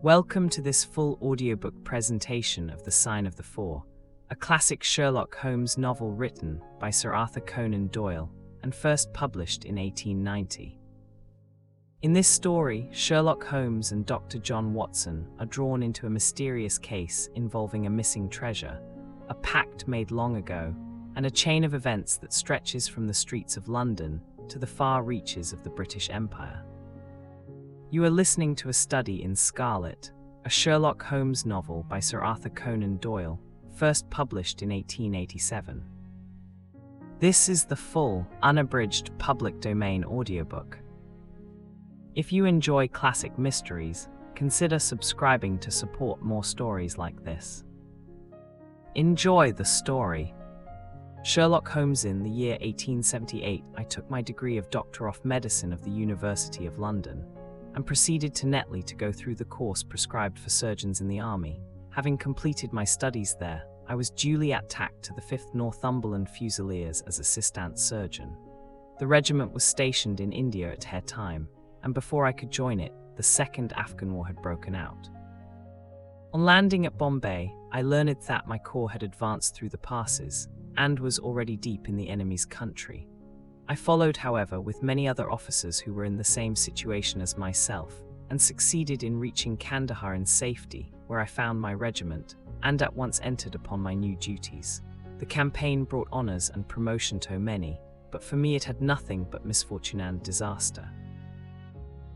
Welcome to this full audiobook presentation of The Sign of the Four, a classic Sherlock Holmes novel written by Sir Arthur Conan Doyle and first published in 1890. In this story, Sherlock Holmes and Dr. John Watson are drawn into a mysterious case involving a missing treasure, a pact made long ago, and a chain of events that stretches from the streets of London to the far reaches of the British Empire. You are listening to a study in Scarlet, a Sherlock Holmes novel by Sir Arthur Conan Doyle, first published in 1887. This is the full, unabridged public domain audiobook. If you enjoy classic mysteries, consider subscribing to support more stories like this. Enjoy the story. Sherlock Holmes. In the year 1878, I took my degree of Doctor of Medicine of the University of London and proceeded to Netley to go through the course prescribed for surgeons in the army. Having completed my studies there, I was duly attacked to the 5th Northumberland Fusiliers as assistant surgeon. The regiment was stationed in India at her time, and before I could join it, the Second Afghan War had broken out. On landing at Bombay, I learned that my corps had advanced through the passes and was already deep in the enemy's country. I followed, however, with many other officers who were in the same situation as myself, and succeeded in reaching Kandahar in safety, where I found my regiment, and at once entered upon my new duties. The campaign brought honours and promotion to many, but for me it had nothing but misfortune and disaster.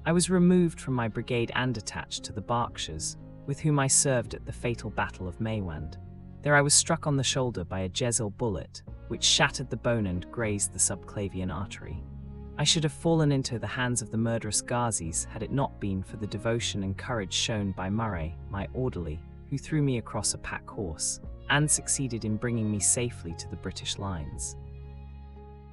I was removed from my brigade and attached to the Berkshires, with whom I served at the fatal Battle of Maiwand. There I was struck on the shoulder by a Jezail bullet, which shattered the bone and grazed the subclavian artery. I should have fallen into the hands of the murderous Ghazis had it not been for the devotion and courage shown by Murray, my orderly, who threw me across a pack horse, and succeeded in bringing me safely to the British lines.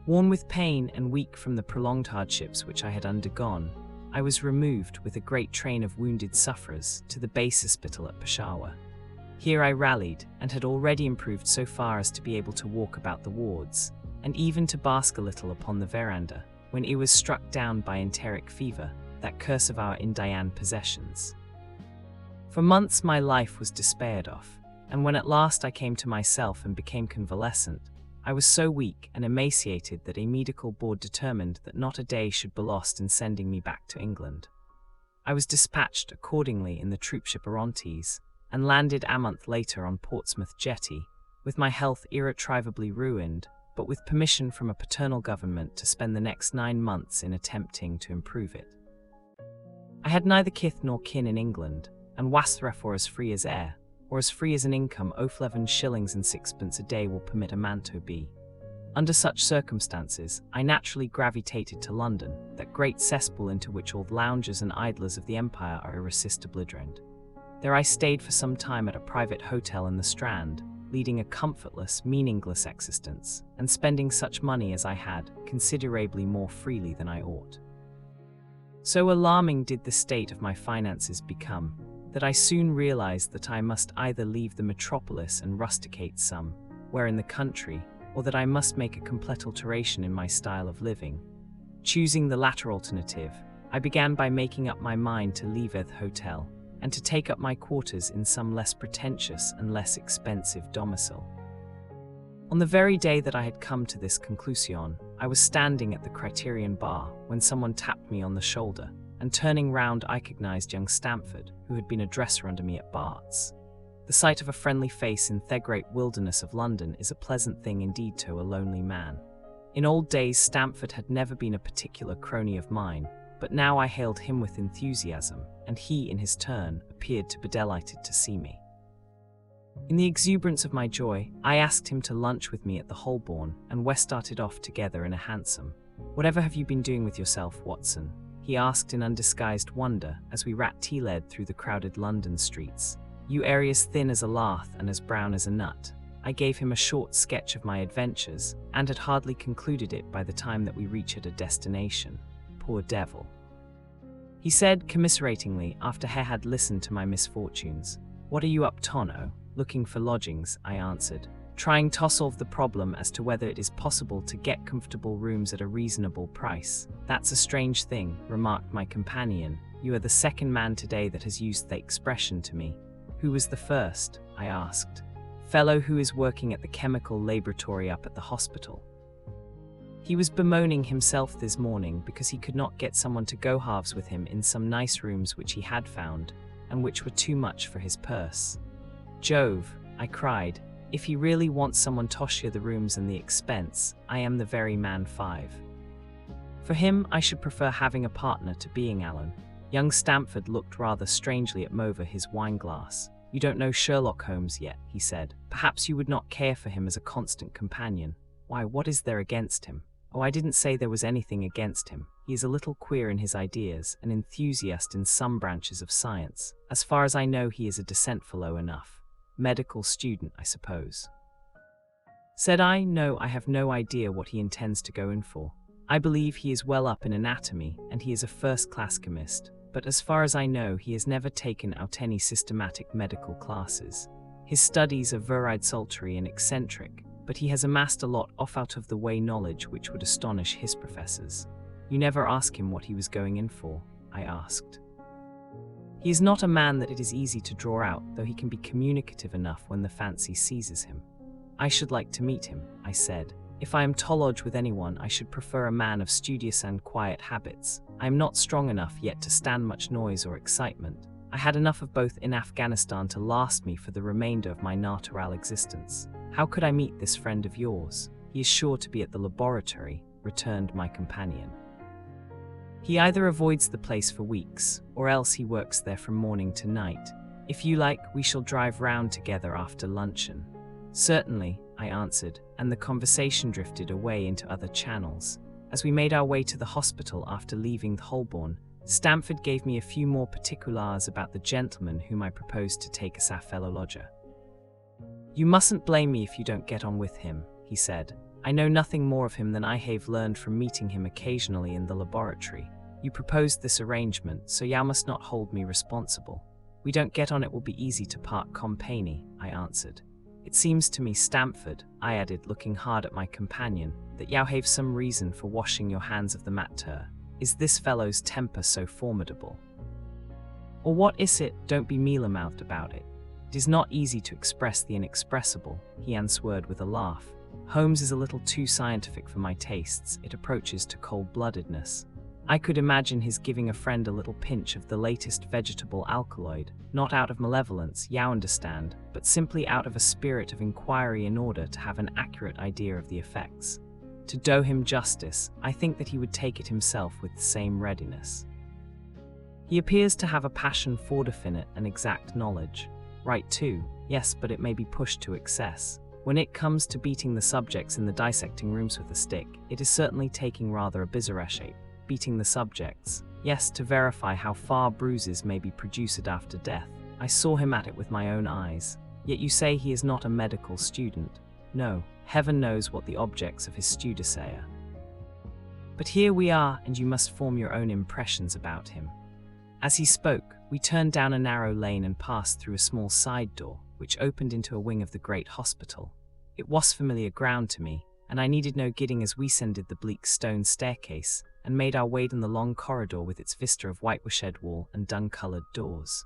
Worn with pain and weak from the prolonged hardships which I had undergone, I was removed with a great train of wounded sufferers to the base hospital at Peshawar. Here I rallied, and had already improved so far as to be able to walk about the wards, and even to bask a little upon the veranda, when it was struck down by enteric fever, that curse of our Indian possessions. For months my life was despaired of, and when at last I came to myself and became convalescent, I was so weak and emaciated that a medical board determined that not a day should be lost in sending me back to England. I was dispatched accordingly in the troopship Orontes, and landed a month later on Portsmouth jetty, with my health irretrievably ruined, but with permission from a paternal government to spend the next 9 months in attempting to improve it. I had neither kith nor kin in England, and was therefore as free as air, or as free as an income of 11 shillings and sixpence a day will permit a man to be. Under such circumstances, I naturally gravitated to London, that great cesspool into which all the loungers and idlers of the empire are irresistibly drained. There I stayed for some time at a private hotel in the Strand, leading a comfortless, meaningless existence, and spending such money as I had, considerably more freely than I ought. So alarming did the state of my finances become, that I soon realized that I must either leave the metropolis and rusticate somewhere in the country, or that I must make a complete alteration in my style of living. Choosing the latter alternative, I began by making up my mind to leave the hotel, and to take up my quarters in some less pretentious and less expensive domicile. On the very day that I had come to this conclusion, I was standing at the Criterion bar when someone tapped me on the shoulder, and turning round I recognized young Stamford, who had been a dresser under me at Bart's. The sight of a friendly face in the great wilderness of London is a pleasant thing indeed to a lonely man. In old days Stamford had never been a particular crony of mine, but now I hailed him with enthusiasm, and he, in his turn, appeared to be delighted to see me. In the exuberance of my joy, I asked him to lunch with me at the Holborn, and we started off together in a hansom. "Whatever have you been doing with yourself, Watson?" he asked in undisguised wonder as we rat-led through the crowded London streets. "You are as thin as a lath and as brown as a nut." I gave him a short sketch of my adventures, and had hardly concluded it by the time that we reached a destination. "Poor devil," he said commiseratingly after he had listened to my misfortunes. "What are you up to now?" "Looking for lodgings," I answered, trying to solve the problem as to whether it is possible to get comfortable rooms at a reasonable price. "That's a strange thing," remarked my companion. You are the second man today that has used the expression to me. Who was the first? I asked. Fellow who is working at the chemical laboratory up at the hospital. He was bemoaning himself this morning because he could not get someone to go halves with him in some nice rooms which he had found, and which were too much for his purse. Jove, I cried, if he really wants someone to share the rooms and the expense, I am the very man. 5. For him, I should prefer having a partner to being Alan. Young Stamford looked rather strangely at me over his wineglass. You don't know Sherlock Holmes yet, he said. Perhaps you would not care for him as a constant companion. Why, what is there against him? Oh, I didn't say there was anything against him. He is a little queer in his ideas, an enthusiast in some branches of science. As far as I know, he is a decent fellow enough. Medical student, I suppose. Said I, no, I have no idea what he intends to go in for. I believe he is well up in anatomy, and he is a first-class chemist, but as far as I know, he has never taken out any systematic medical classes. His studies are very sultry and eccentric, but he has amassed a lot of out-of-the-way knowledge which would astonish his professors. You never ask him what he was going in for, I asked. He is not a man that it is easy to draw out, though he can be communicative enough when the fancy seizes him. I should like to meet him, I said. If I am to lodge with anyone, I should prefer a man of studious and quiet habits. I am not strong enough yet to stand much noise or excitement. I had enough of both in Afghanistan to last me for the remainder of my natural existence. How could I meet this friend of yours? He is sure to be at the laboratory, returned my companion. He either avoids the place for weeks, or else he works there from morning to night. If you like, we shall drive round together after luncheon. Certainly, I answered, and the conversation drifted away into other channels. As we made our way to the hospital after leaving Holborn, Stamford gave me a few more particulars about the gentleman whom I proposed to take as our fellow lodger. You mustn't blame me if you don't get on with him, he said. I know nothing more of him than I have learned from meeting him occasionally in the laboratory. You proposed this arrangement, so you must not hold me responsible. We don't get on, it will be easy to part company, I answered. It seems to me, Stamford, I added, looking hard at my companion, that you have some reason for washing your hands of the matter. Is this fellow's temper so formidable? Or what is it? Don't be mealy-mouthed about it. It is not easy to express the inexpressible, he answered with a laugh. Holmes is a little too scientific for my tastes. It approaches to cold-bloodedness. I could imagine his giving a friend a little pinch of the latest vegetable alkaloid, not out of malevolence, you understand, but simply out of a spirit of inquiry in order to have an accurate idea of the effects. To do him justice, I think that he would take it himself with the same readiness. He appears to have a passion for definite and exact knowledge. Right too, yes, but it may be pushed to excess. When it comes to beating the subjects in the dissecting rooms with a stick, it is certainly taking rather a bizarre shape. Beating the subjects, yes, to verify how far bruises may be produced after death. I saw him at it with my own eyes. Yet you say he is not a medical student. No, heaven knows what the objects of his studies are. But here we are, and you must form your own impressions about him. As he spoke, we turned down a narrow lane and passed through a small side door, which opened into a wing of the great hospital. It was familiar ground to me, and I needed no guiding as we ascended the bleak stone staircase, and made our way down the long corridor with its vista of whitewashed wall and dun-coloured doors.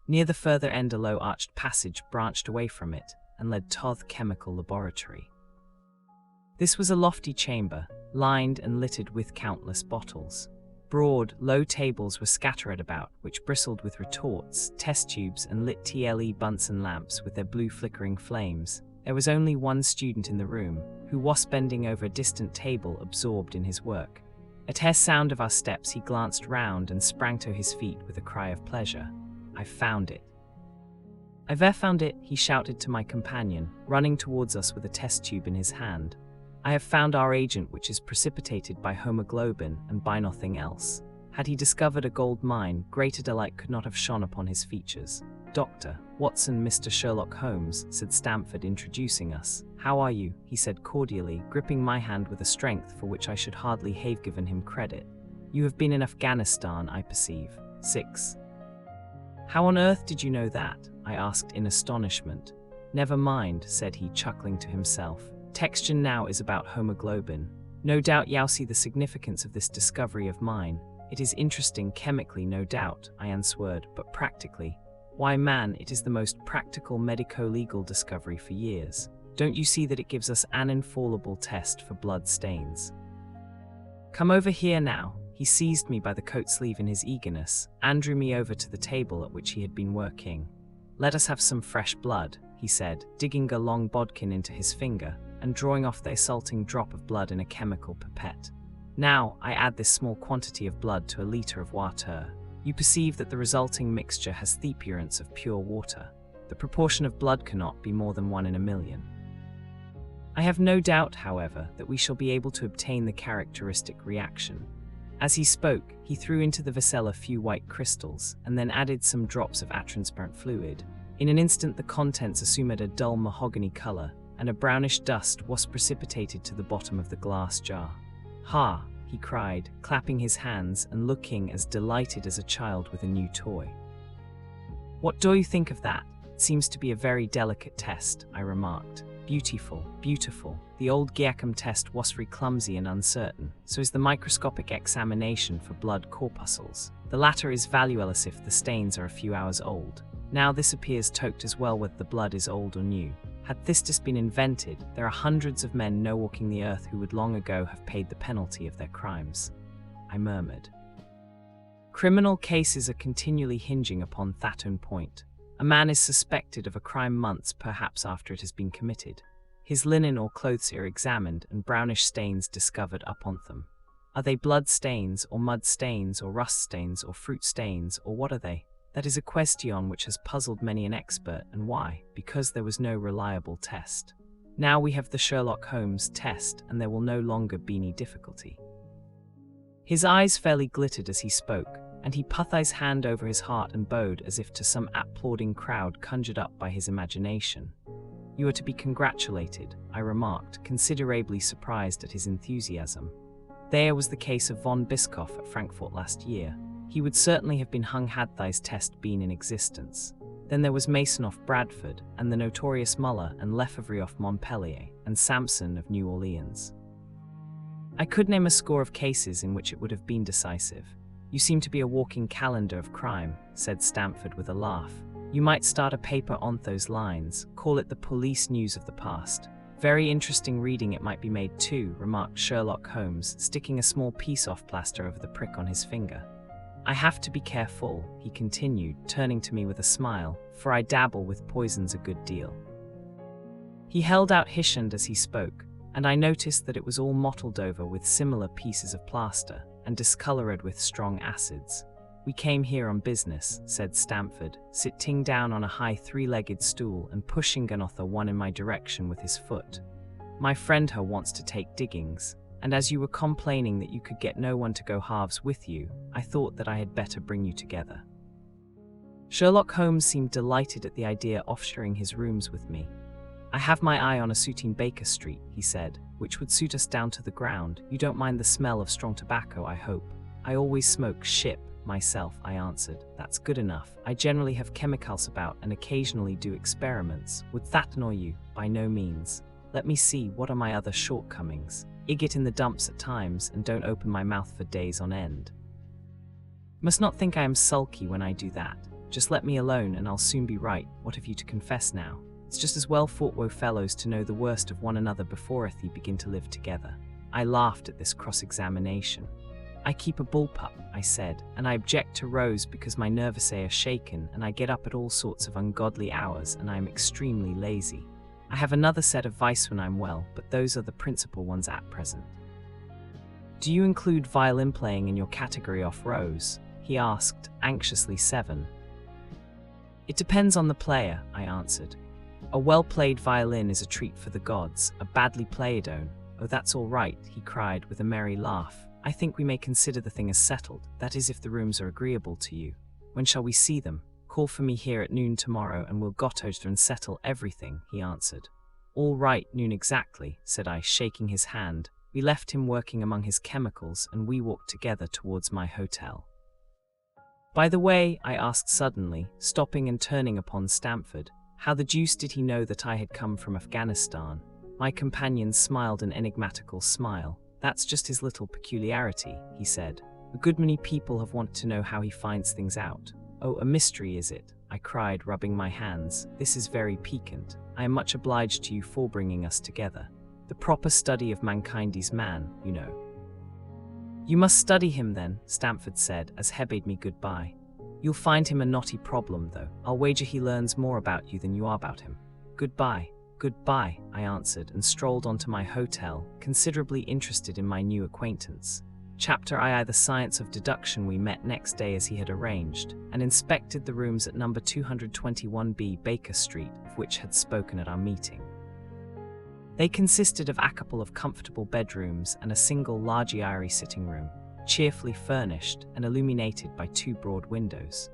Near the further end a low arched passage branched away from it, and led to the chemical laboratory. This was a lofty chamber, lined and littered with countless bottles. Broad, low tables were scattered about, which bristled with retorts, test tubes, and lit TLE Bunsen lamps with their blue flickering flames. There was only one student in the room, who was bending over a distant table absorbed in his work. At the sound of our steps he glanced round and sprang to his feet with a cry of pleasure. "I've found it." "I've found it," he shouted to my companion, running towards us with a test tube in his hand. "I have found our agent, which is precipitated by hemoglobin and by nothing else." Had he discovered a gold mine, greater delight could not have shone upon his features. "Dr. Watson, Mr. Sherlock Holmes," said Stamford, introducing us. "How are you?" he said cordially, gripping my hand with a strength for which I should hardly have given him credit. "You have been in Afghanistan, I perceive." 6. "How on earth did you know that?" I asked in astonishment. "Never mind," said he, chuckling to himself. "Texture now is about hemoglobin. No doubt you'll see the significance of this discovery of mine. It is interesting chemically, no doubt, I answered, but practically? Why, man, it is the most practical medico-legal discovery for years. Don't you see that it gives us an infallible test for blood stains? Come over here now. He seized me by the coat sleeve in his eagerness and drew me over to the table at which he had been working. Let us have some fresh blood, he said, digging a long bodkin into his finger and drawing off the assaulting drop of blood in a chemical pipette. Now, I add this small quantity of blood to a litre of water. You perceive that the resulting mixture has the appearance of pure water. The proportion of blood cannot be more than 1 in a million. I have no doubt, however, that we shall be able to obtain the characteristic reaction. As he spoke, he threw into the vessel a few white crystals, and then added some drops of transparent fluid. In an instant the contents assumed a dull mahogany color, and a brownish dust was precipitated to the bottom of the glass jar. "Ha!" he cried, clapping his hands and looking as delighted as a child with a new toy. "What do you think of that? It seems to be a very delicate test," I remarked. "Beautiful, beautiful. The old Giacomo test was very clumsy and uncertain, so is the microscopic examination for blood corpuscles. The latter is valueless if the stains are a few hours old. Now this appears toked as well whether the blood is old or new. Had this just been invented, there are hundreds of men no walking the earth who would long ago have paid the penalty of their crimes," I murmured. "Criminal cases are continually hinging upon that own point. A man is suspected of a crime months perhaps after it has been committed. His linen or clothes are examined and brownish stains discovered upon them. Are they blood stains or mud stains or rust stains or fruit stains, or what are they? That is a question which has puzzled many an expert, and why? Because there was no reliable test. Now we have the Sherlock Holmes test, and there will no longer be any difficulty." His eyes fairly glittered as he spoke, and he put his hand over his heart and bowed as if to some applauding crowd conjured up by his imagination. "You are to be congratulated," I remarked, considerably surprised at his enthusiasm. "There was the case of von Bischoff at Frankfurt last year. He would certainly have been hung had this test been in existence. Then there was Mason of Bradford, and the notorious Muller and Lefebvre of Montpellier, and Sampson of New Orleans. I could name a score of cases in which it would have been decisive." "You seem to be a walking calendar of crime," said Stamford with a laugh. "You might start a paper on those lines, call it the Police News of the Past." "Very interesting reading it might be made too," remarked Sherlock Holmes, sticking a small piece of plaster over the prick on his finger. "I have to be careful," he continued, turning to me with a smile, "for I dabble with poisons a good deal." He held out his hand as he spoke, and I noticed that it was all mottled over with similar pieces of plaster, and discolored with strong acids. "We came here on business," said Stamford, sitting down on a high three-legged stool and pushing another one in my direction with his foot. "My friend here wants to take diggings, and as you were complaining that you could get no one to go halves with you, I thought that I had better bring you together." Sherlock Holmes seemed delighted at the idea of sharing his rooms with me. "I have my eye on a suite in Baker Street," he said, "which would suit us down to the ground. You don't mind the smell of strong tobacco, I hope?" "I always smoke ship myself," I answered. "That's good enough. I generally have chemicals about and occasionally do experiments. Would that annoy you?" "By no means. Let me see, what are my other shortcomings? I get in the dumps at times and don't open my mouth for days on end. Must not think I am sulky when I do that. Just let me alone and I'll soon be right. What have you to confess now? It's just as well for wo fellows to know the worst of one another before they begin to live together." I laughed at this cross-examination. "I keep a bullpup," I said, "and I object to rows because my nerves are shaken and I get up at all sorts of ungodly hours and I am extremely lazy. I have another set of vice when I'm well, but those are the principal ones at present." "Do you include violin playing in your category of rows?" he asked, anxiously. "7. It depends on the player," I answered. "A well-played violin is a treat for the gods, a badly played one, oh that's all right," he cried with a merry laugh. "I think we may consider the thing as settled, that is if the rooms are agreeable to you. When shall we see them?" "Call for me here at noon tomorrow and we'll go over and settle everything," he answered. "All right, noon exactly," said I, shaking his hand. We left him working among his chemicals and we walked together towards my hotel. "By the way," I asked suddenly, stopping and turning upon Stamford, "how the deuce did he know that I had come from Afghanistan?" My companion smiled an enigmatical smile. "That's just his little peculiarity," he said. A good many people have wanted to know how he finds things out. Oh, a mystery is it? I cried, rubbing my hands. This is very piquant. I am much obliged to you for bringing us together. The proper study of mankind is man, you know. You must study him then, Stamford said, as he bade me goodbye. You'll find him a knotty problem, though. I'll wager he learns more about you than you are about him. Goodbye. Goodbye, I answered, and strolled onto my hotel, considerably interested in my new acquaintance. Chapter II. The science of deduction. We met next day as he had arranged, and inspected the rooms at number 221B Baker Street, of which had spoken at our meeting. They consisted of a couple of comfortable bedrooms and a single large airy sitting room, cheerfully furnished and illuminated by two broad windows.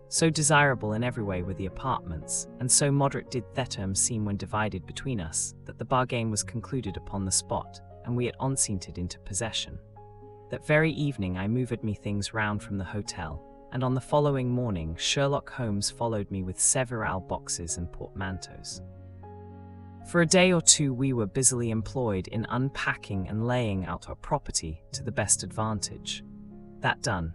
So desirable in every way were the apartments, and so moderate did the terms seem when divided between us, that the bargain was concluded upon the spot, and we at once entered into possession. That very evening I moved me things round from the hotel, and on the following morning Sherlock Holmes followed me with several boxes and portmanteaus. For a day or two we were busily employed in unpacking and laying out our property to the best advantage. That done,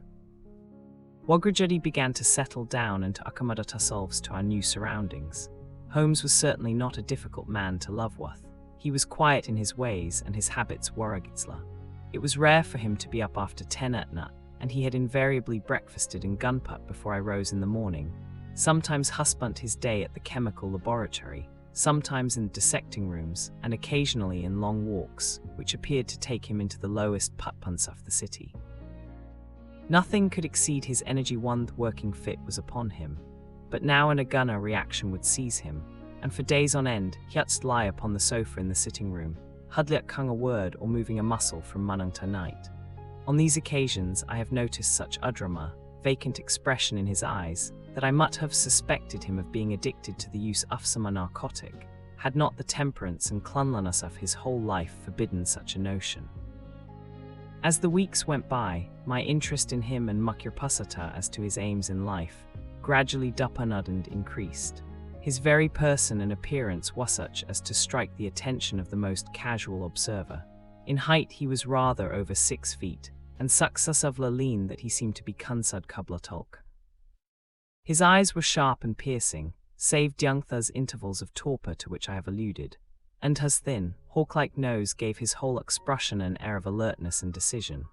we gradually began to settle down and to accommodate ourselves to our new surroundings. Holmes was certainly not a difficult man to love with. He was quiet in his ways, and his habits were regular. It was rare for him to be up after 10 at night, and he had invariably breakfasted in Gunput before I rose in the morning. Sometimes spent his day at the chemical laboratory, sometimes in dissecting rooms, and occasionally in long walks, which appeared to take him into the lowest put-punts of the city. Nothing could exceed his energy. One working fit was upon him, but now and again a reaction would seize him, and for days on end he would lie upon the sofa in the sitting room, hardly uttering a word or moving a muscle from morning to night. On these occasions I have noticed such udrama, vacant expression in his eyes, that I might have suspected him of being addicted to the use of some narcotic, had not the temperance and cleanliness of his whole life forbidden such a notion. As the weeks went by, my interest in him and my curiosity as to his aims in life gradually deepened and increased. His very person and appearance was such as to strike the attention of the most casual observer. In height he was rather over 6 feet, and successively lean that he seemed to be kunsad kublatolk. His eyes were sharp and piercing, save those intervals of torpor to which I have alluded, and his thin, hawk-like nose gave his whole expression an air of alertness and decision.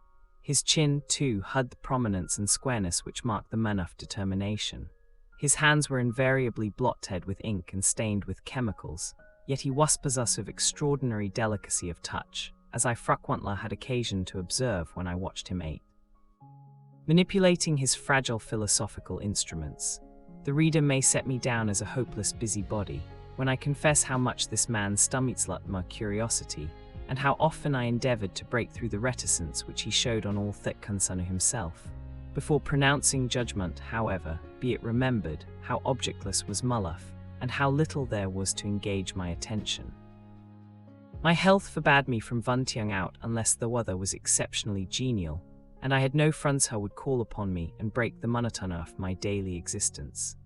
His chin, too, had the prominence and squareness which marked the man of determination. His hands were invariably blotted with ink and stained with chemicals, yet he was possessed of extraordinary delicacy of touch, as I frequently had occasion to observe when I watched him eat. Manipulating his fragile philosophical instruments, the reader may set me down as a hopeless busybody, when I confess how much this man stimulated my curiosity, and how often I endeavored to break through the reticence which he showed on all that concerned himself. Before pronouncing judgment, however, be it remembered how objectless was my life, and how little there was to engage my attention. My health forbade me from venturing out unless the weather was exceptionally genial, and I had no friends who would call upon me and break the monotony of my daily existence.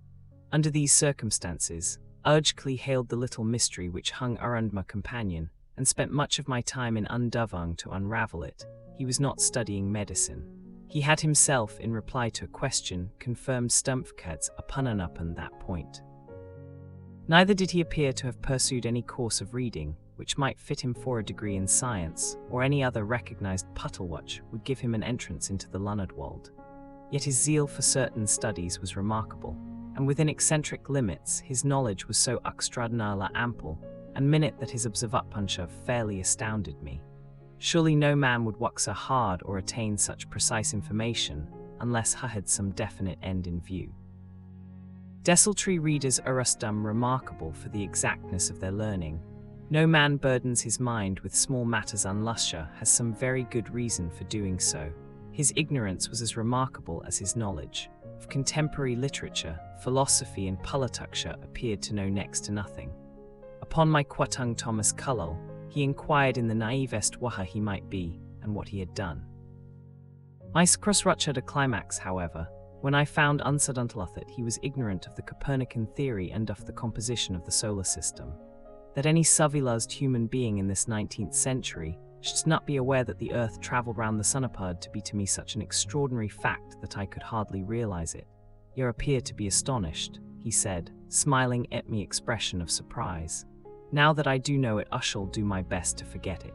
Under these circumstances, I urgently hailed the little mystery which hung around my companion, and spent much of my time in endeavoring to unravel it. He was not studying medicine. He had himself, in reply to a question, confirmed Stumpfkad's opinion upon that point. Neither did he appear to have pursued any course of reading which might fit him for a degree in science, or any other recognized Puttlewatch would give him an entrance into the learned world. Yet his zeal for certain studies was remarkable, and within eccentric limits his knowledge was so extraordinarily ample and minute that his observapuncha fairly astounded me. Surely no man would work so hard or attain such precise information unless he had some definite end in view. Desultory readers are remarkable for the exactness of their learning. No man burdens his mind with small matters unless he has some very good reason for doing so. His ignorance was as remarkable as his knowledge. Of contemporary literature, philosophy and politics appeared to know next to nothing. Upon my quoting Thomas Carlyle, he inquired in the naivest why he might be, and what he had done. My cross-ruptured a climax, however, when I found uncertainly that he was ignorant of the Copernican theory and of the composition of the solar system. That any civilized human being in this 19th century Shouldst not be aware that the earth travelled round the sun appeared to be to me such an extraordinary fact that I could hardly realize it. You appear to be astonished, he said, smiling at me expression of surprise. Now that I do know it, I shall do my best to forget it.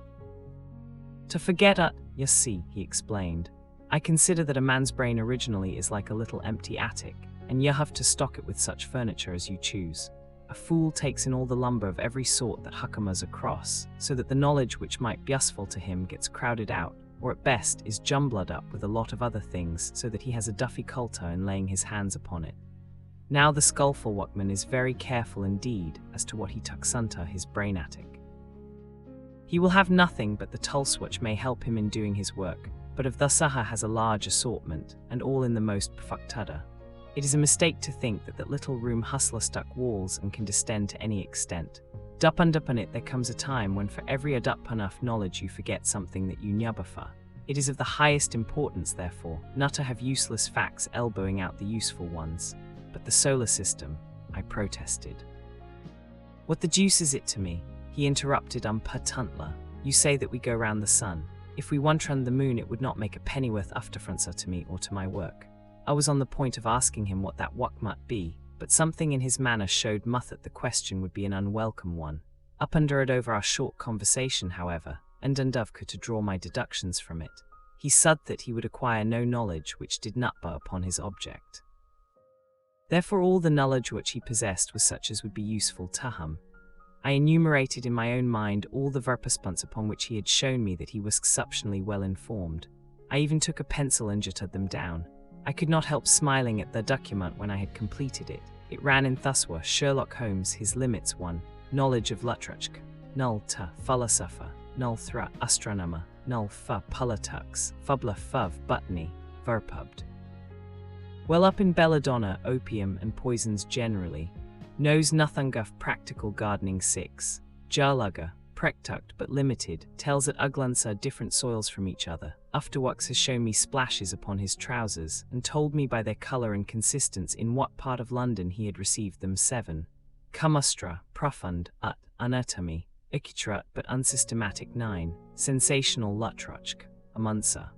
To forget it, you see, he explained. I consider that a man's brain originally is like a little empty attic, and you have to stock it with such furniture as you choose. A fool takes in all the lumber of every sort that huckums across, so that the knowledge which might be useful to him gets crowded out, or at best is jumbled up with a lot of other things, so that he has a difficulty in laying his hands upon it. Now the skillful workman is very careful indeed as to what he tucks under his brain attic. He will have nothing but the tools which may help him in doing his work, but if the Saha has a large assortment, and all in the most perfect order. It is a mistake to think that little room hustler stuck walls and can distend to any extent. Upon it there comes a time when for every enough knowledge you forget something that you knew before. It is of the highest importance, therefore, not to have useless facts elbowing out the useful ones. But the solar system, I protested. What the deuce is it to me? He interrupted unperturbedly. You say that we go round the sun. If we went round the moon it would not make a pennyworth afterfronts to me or to my work. I was on the point of asking him what that work might be, but something in his manner showed me that the question would be an unwelcome one. Up under it over our short conversation, however, and endeavoured to draw my deductions from it. He said that he would acquire no knowledge which did not bear upon his object. Therefore all the knowledge which he possessed was such as would be useful to him. I enumerated in my own mind all the verpoints upon which he had shown me that he was exceptionally well informed. I even took a pencil and jotted them down. I could not help smiling at the document when I had completed it. It ran in thuswise: Sherlock Holmes, his limits 1. Knowledge of literature. Null to philosopher. Null thra astronomer. Null fa politics. Fubla fuv botany. Verpubd. Well up in belladonna, opium and poisons generally. Knows nothing of practical gardening 6. Jarlugger, practuct but limited, tells that Uglans are different soils from each other. Afterwards has shown me splashes upon his trousers, and told me by their colour and consistence in what part of London he had received them. 7. Cumustra, profund, anatomy, ikitrat but unsystematic. 9. Sensational lutrachk, amunsa.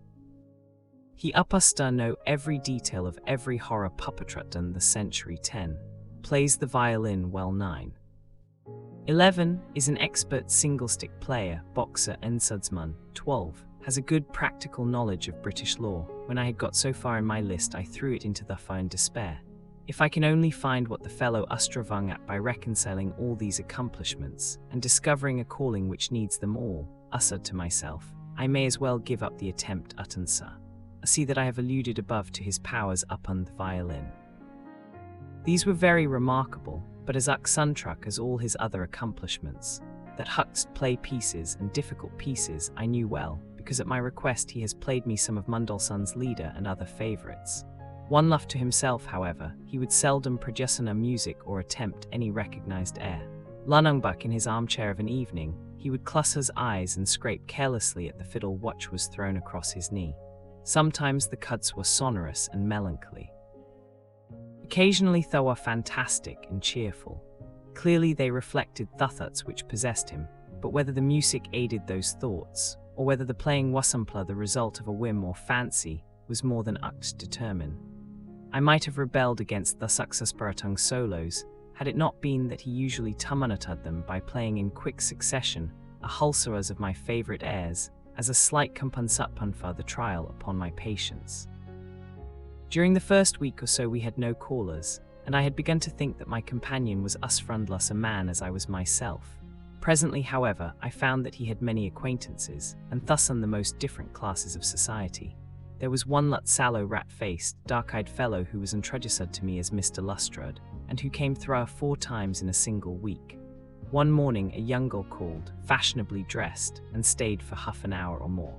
He upusta know every detail of every horror puppetrat done the century. 10. Plays the violin well. 9. 11. Is an expert single-stick player, boxer and sudsman. 12. Has a good practical knowledge of British law. When I had got so far in my list I threw it into the fire in despair. If I can only find what the fellow ustravung at by reconciling all these accomplishments, and discovering a calling which needs them all, I said to myself, I may as well give up the attempt utansa. I see that I have alluded above to his powers upon the violin. These were very remarkable, but as uxuntruck as all his other accomplishments. That Huck's play pieces and difficult pieces I knew well, because at my request he has played me some of Mundelson's Lieder and other favourites. One left to himself, however, he would seldom produce a music or attempt any recognised air. Lunungbuck in his armchair of an evening, he would close his eyes and scrape carelessly at the fiddle which was thrown across his knee. Sometimes the cuts were sonorous and melancholy. Occasionally they were fantastic and cheerful. Clearly they reflected the thoughts which possessed him, but whether the music aided those thoughts, or whether the playing was simply the result of a whim or fancy, was more than Ux determine. I might have rebelled against the successbaratung solos, had it not been that he usually tumminated them by playing in quick succession a whole series of my favourite airs, as a slight compensation for the trial upon my patience. During the first week or so we had no callers, and I had begun to think that my companion was as friendless a man as I was myself. Presently, however, I found that he had many acquaintances, and thus on the most different classes of society. There was one sallow, rat-faced, dark-eyed fellow who was introduced to me as Mr. Lustrud, and who came 3 or 4 times in a single week. One morning a young girl called, fashionably dressed, and stayed for half an hour or more.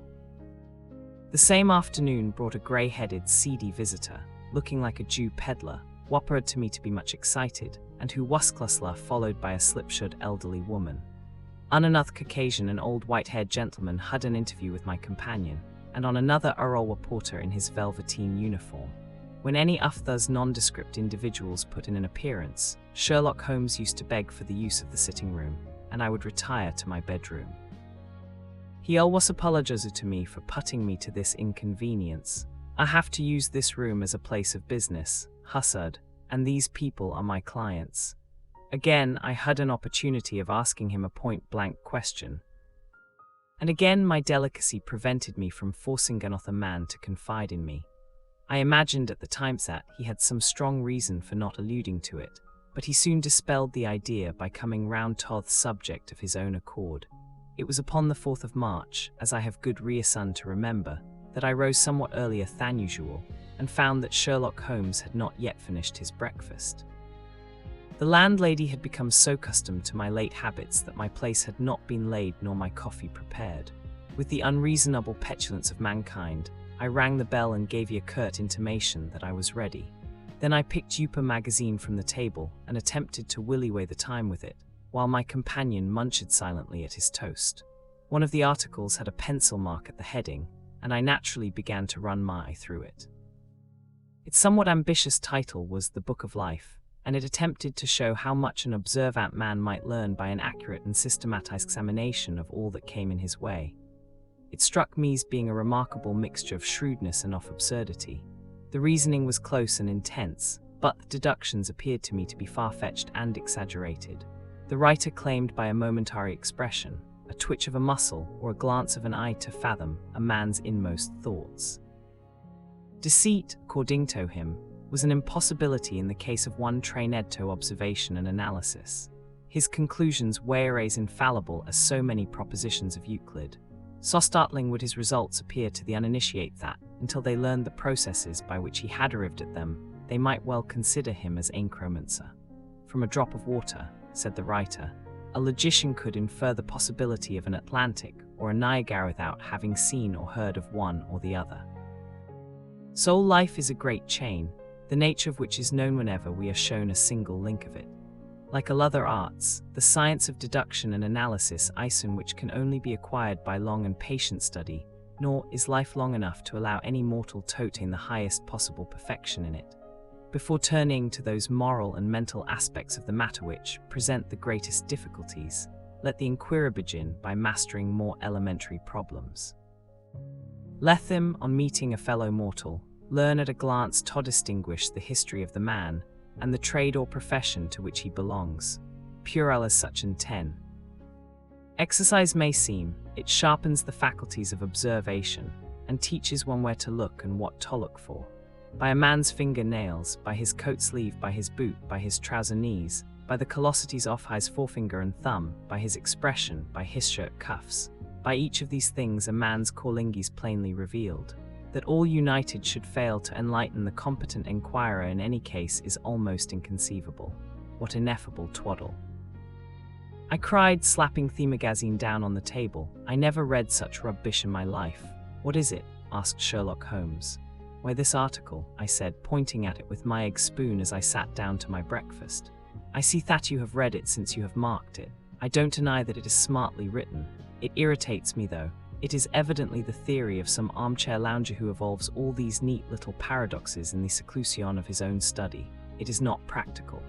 The same afternoon brought a grey-headed, seedy visitor, looking like a Jew peddler, who appeared to me to be much excited, and who was followed by a slipshod elderly woman. On another occasion an old white-haired gentleman had an interview with my companion, and on another a royal reporter in his velveteen uniform. When any of those nondescript individuals put in an appearance, Sherlock Holmes used to beg for the use of the sitting room, and I would retire to my bedroom. He always apologized to me for putting me to this inconvenience. I have to use this room as a place of business, Hussard, and these people are my clients. Again, I had an opportunity of asking him a point-blank question. And again, my delicacy prevented me from forcing another man to confide in me. I imagined at the time that he had some strong reason for not alluding to it, but he soon dispelled the idea by coming round to the subject of his own accord. It was upon the 4th of March, as I have good reason to remember, that I rose somewhat earlier than usual, and found that Sherlock Holmes had not yet finished his breakfast. The landlady had become so accustomed to my late habits that my place had not been laid nor my coffee prepared. With the unreasonable petulance of mankind, I rang the bell and gave a curt intimation that I was ready. Then I picked up a magazine from the table and attempted to willy away the time with it, while my companion munched silently at his toast. One of the articles had a pencil mark at the heading, and I naturally began to run my eye through it. Its somewhat ambitious title was The Book of Life, and it attempted to show how much an observant man might learn by an accurate and systematized examination of all that came in his way. It struck me as being a remarkable mixture of shrewdness and of absurdity. The reasoning was close and intense, but the deductions appeared to me to be far-fetched and exaggerated. The writer claimed by a momentary expression, a twitch of a muscle, or a glance of an eye to fathom a man's inmost thoughts. Deceit, according to him, was an impossibility in the case of one trained to observation and analysis. His conclusions were as infallible as so many propositions of Euclid. So startling would his results appear to the uninitiated that, until they learned the processes by which he had arrived at them, they might well consider him as incromancer. From a drop of water, said the writer, a logician could infer the possibility of an Atlantic or a Niagara without having seen or heard of one or the other. So life is a great chain, the nature of which is known whenever we are shown a single link of it. Like all other arts, the science of deduction and analysis is one which can only be acquired by long and patient study, nor is life long enough to allow any mortal to attain the highest possible perfection in it. Before turning to those moral and mental aspects of the matter which present the greatest difficulties, let the inquirer begin by mastering more elementary problems. Let him, on meeting a fellow mortal, learn at a glance to distinguish the history of the man, and the trade or profession to which he belongs, puerile as such in 10. Exercise may seem, it sharpens the faculties of observation, and teaches one where to look and what to look for. By a man's finger-nails, by his coat sleeve, by his boot, by his trouser knees, by the callosities off his forefinger and thumb, by his expression, by his shirt cuffs. By each of these things a man's calling is plainly revealed. That all united should fail to enlighten the competent inquirer in any case is almost inconceivable. What ineffable twaddle! I cried, slapping the magazine down on the table. I never read such rubbish in my life. What is it? Asked Sherlock Holmes. Why, this article, I said, pointing at it with my egg spoon as I sat down to my breakfast. I see that you have read it since you have marked it. I don't deny that it is smartly written. It irritates me, though. It is evidently the theory of some armchair lounger who evolves all these neat little paradoxes in the seclusion of his own study. It is not practical.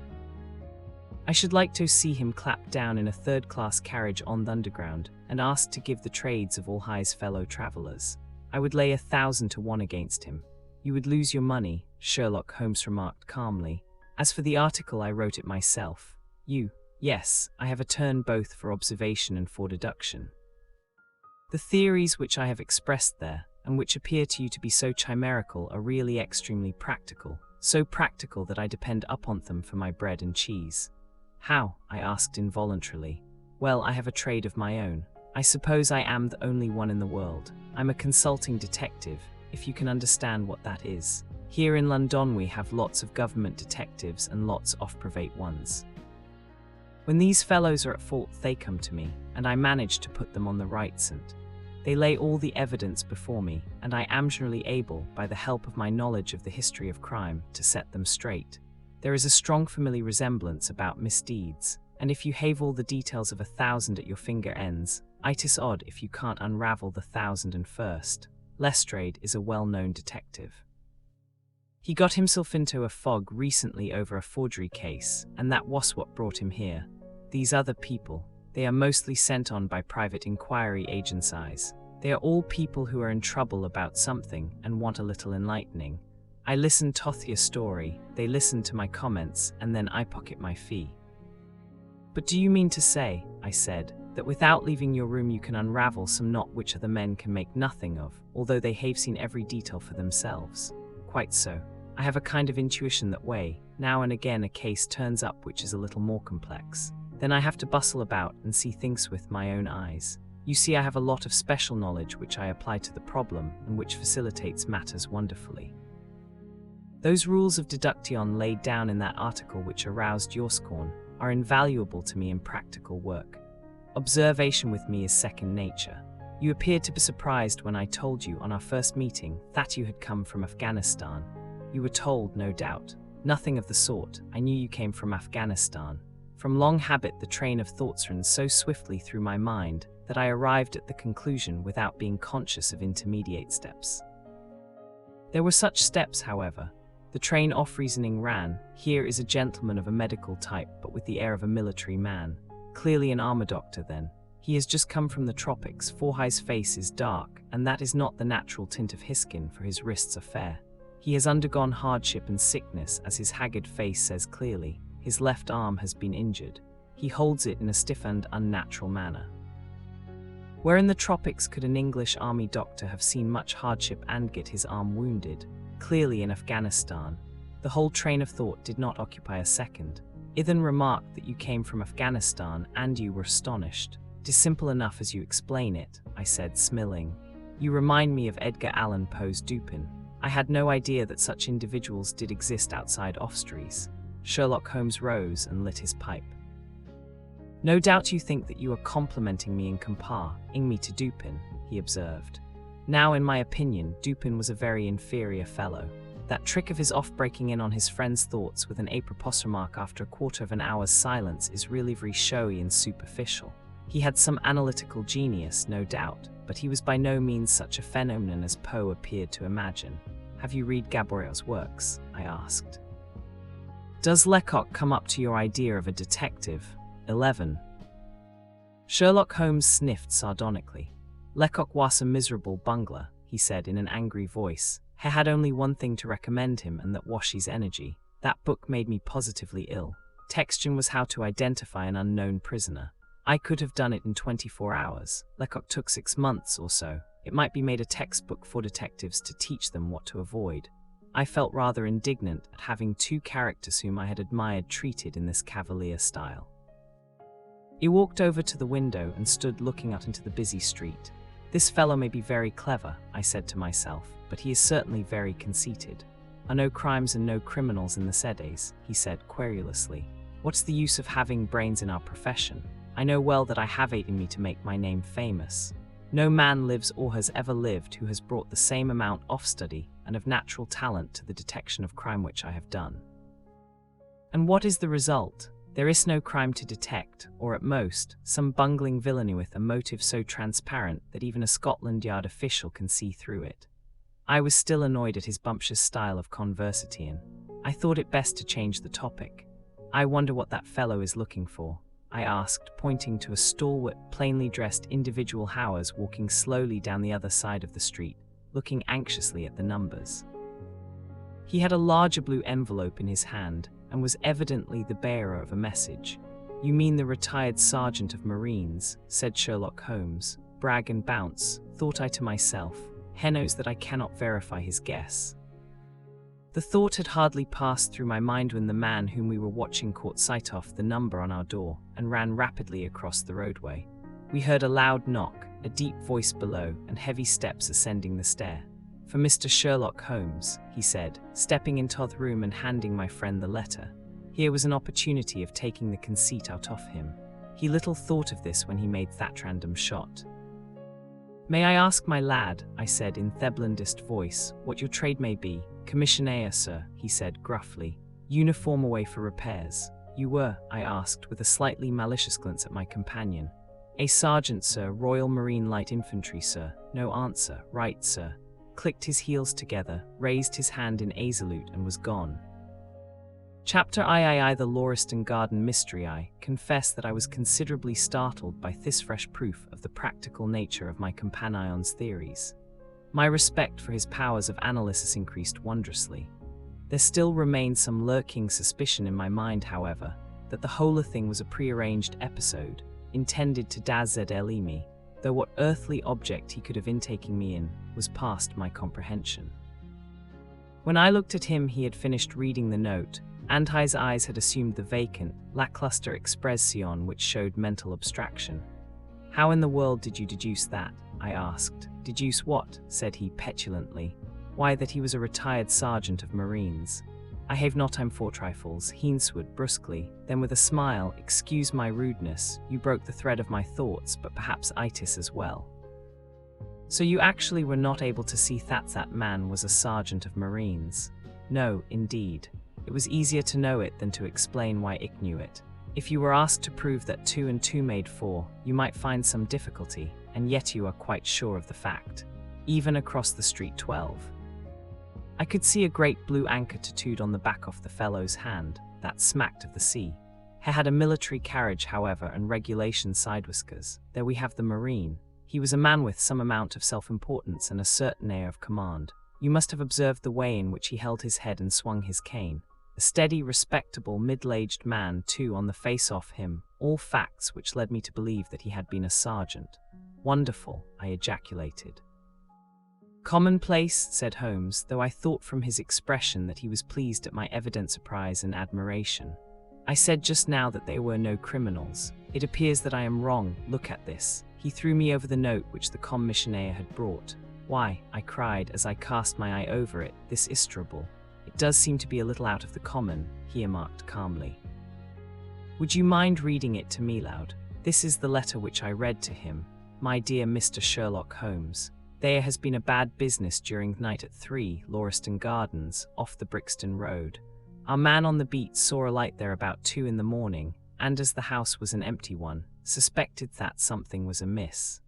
I should like to see him clapped down in a third-class carriage on the Underground and asked to give the trades of all his fellow travellers. I would lay 1,000 to 1 against him. You would lose your money, Sherlock Holmes remarked calmly. As for the article, I wrote it myself. Yes, I have a turn both for observation and for deduction. The theories which I have expressed there, and which appear to you to be so chimerical, are really extremely practical, so practical that I depend upon them for my bread and cheese. How? I asked involuntarily. Well, I have a trade of my own. I suppose I am the only one in the world. I'm a consulting detective, if you can understand what that is. Here in London we have lots of government detectives and lots of private ones. When these fellows are at fault, they come to me, and I manage to put them on the right scent. They lay all the evidence before me, and I am generally able, by the help of my knowledge of the history of crime, to set them straight. There is a strong familiar resemblance about misdeeds, and if you have all the details of 1,000 at your finger ends, it is odd if you can't unravel the 1,001st. Lestrade is a well-known detective. He got himself into a fog recently over a forgery case, and that was what brought him here. These other people, They are mostly sent on by private inquiry agencies. They are all people who are in trouble about something and want a little enlightening. I listen to your story, they listen to my comments, and then I pocket my fee. But do you mean to say, I said, that without leaving your room you can unravel some knot which other men can make nothing of, although they have seen every detail for themselves? Quite so. I have a kind of intuition that way, now and again a case turns up which is a little more complex. Then I have to bustle about and see things with my own eyes. You see, I have a lot of special knowledge which I apply to the problem and which facilitates matters wonderfully. Those rules of deduction laid down in that article which aroused your scorn are invaluable to me in practical work. Observation with me is second nature. You appeared to be surprised when I told you on our first meeting that you had come from Afghanistan. You were told, no doubt. Nothing of the sort. I knew you came from Afghanistan. From long habit the train of thoughts ran so swiftly through my mind that I arrived at the conclusion without being conscious of intermediate steps. There were such steps, however. The train of reasoning ran, here is a gentleman of a medical type but with the air of a military man. Clearly an armor doctor then. He has just come from the tropics, for his face is dark, and that is not the natural tint of his skin, for his wrists are fair. He has undergone hardship and sickness, as his haggard face says clearly. His left arm has been injured. He holds it in a stiff and unnatural manner. Where in the tropics could an English army doctor have seen much hardship and get his arm wounded? Clearly in Afghanistan. The whole train of thought did not occupy a second. Ithan remarked that you came from Afghanistan and you were astonished. It is simple enough as you explain it, I said, smiling. You remind me of Edgar Allan Poe's Dupin. I had no idea that such individuals did exist outside Ostries. Sherlock Holmes rose and lit his pipe. No doubt you think that you are complimenting me in comparing me to Dupin, he observed. Now, in my opinion, Dupin was a very inferior fellow. That trick of his breaking in on his friend's thoughts with an apropos remark after a quarter of an hour's silence is really very showy and superficial. He had some analytical genius, no doubt, but he was by no means such a phenomenon as Poe appeared to imagine. Have you read Gaboriau's works? I asked. Does Lecoq come up to your idea of a detective? 11. Sherlock Holmes sniffed sardonically. Lecoq was a miserable bungler, he said in an angry voice. He had only one thing to recommend him, and that was his energy. That book made me positively ill. Textion was how to identify an unknown prisoner. I could have done it in 24 hours. Lecoq took 6 months or so. It might be made a textbook for detectives to teach them what to avoid. I felt rather indignant at having two characters whom I had admired treated in this cavalier style. He walked over to the window and stood looking out into the busy street. This fellow may be very clever, I said to myself, but he is certainly very conceited. Are no crimes and no criminals in the Cedes, he said querulously. What's the use of having brains in our profession? I know well that I have it in me to make my name famous. No man lives or has ever lived who has brought the same amount of study and of natural talent to the detection of crime which I have done. And what is the result? There is no crime to detect, or at most, some bungling villainy with a motive so transparent that even a Scotland Yard official can see through it. I was still annoyed at his bumptious style of conversation. I thought it best to change the topic. I wonder what that fellow is looking for, I asked, pointing to a stalwart, plainly dressed individual Howers walking slowly down the other side of the street, looking anxiously at the numbers. He had a larger blue envelope in his hand, and was evidently the bearer of a message. You mean the retired sergeant of Marines, said Sherlock Holmes. Brag and bounce, thought I to myself. He knows that I cannot verify his guess. The thought had hardly passed through my mind when the man whom we were watching caught sight of the number on our door and ran rapidly across the roadway. We heard a loud knock, a deep voice below, and heavy steps ascending the stair. For Mr. Sherlock Holmes, he said, stepping into the room and handing my friend the letter. Here was an opportunity of taking the conceit out of him. He little thought of this when he made that random shot. May I ask, my lad, I said in Theblandist voice, what your trade may be? Commissionaire, sir, he said gruffly. Uniform away for repairs. You were, I asked, with a slightly malicious glance at my companion. A sergeant, sir, Royal Marine Light Infantry, sir. No answer. Right, sir. Clicked his heels together, raised his hand in a salute, and was gone. Chapter III, the Lauriston Garden Mystery. I confess that I was considerably startled by this fresh proof of the practical nature of my companion's theories. My respect for his powers of analysis increased wondrously. There still remained some lurking suspicion in my mind, however, that the whole thing was a prearranged episode, intended to dazzle me, though what earthly object he could have in taking me in was past my comprehension. When I looked at him, he had finished reading the note, and his eyes had assumed the vacant, lackluster expression which showed mental abstraction. "How in the world did you deduce that?" I asked. "Deduce what?" said he petulantly. "Why, that he was a retired sergeant of Marines." "I have no time for trifles," he answered brusquely, then with a smile, "Excuse my rudeness, you broke the thread of my thoughts, but perhaps itis as well. So you actually were not able to see that man was a sergeant of Marines?" "No, indeed. It was easier to know it than to explain why I knew it. If you were asked to prove that 2 and 2 made 4, you might find some difficulty, and yet you are quite sure of the fact. Even across the street 12. I could see a great blue anchor tattooed on the back of the fellow's hand, that smacked of the sea. He had a military carriage, however, and regulation side whiskers. There we have the Marine. He was a man with some amount of self-importance and a certain air of command. You must have observed the way in which he held his head and swung his cane. A steady, respectable, middle-aged man, too, on the face of him, all facts which led me to believe that he had been a sergeant. "Wonderful," I ejaculated. "Commonplace," said Holmes, though I thought from his expression that he was pleased at my evident surprise and admiration. "I said just now that they were no criminals. It appears that I am wrong. Look at this." He threw me over the note which the commissioner had brought. "Why," I cried as I cast my eye over it, "this is terrible. It does seem to be a little out of the common," he remarked calmly. "Would you mind reading it to me loud?" This is the letter which I read to him. "My dear Mr. Sherlock Holmes, there has been a bad business during the night at 3 Lauriston Gardens, off the Brixton Road. Our man on the beat saw a light there about 2 in the morning, and as the house was an empty one, suspected that something was amiss.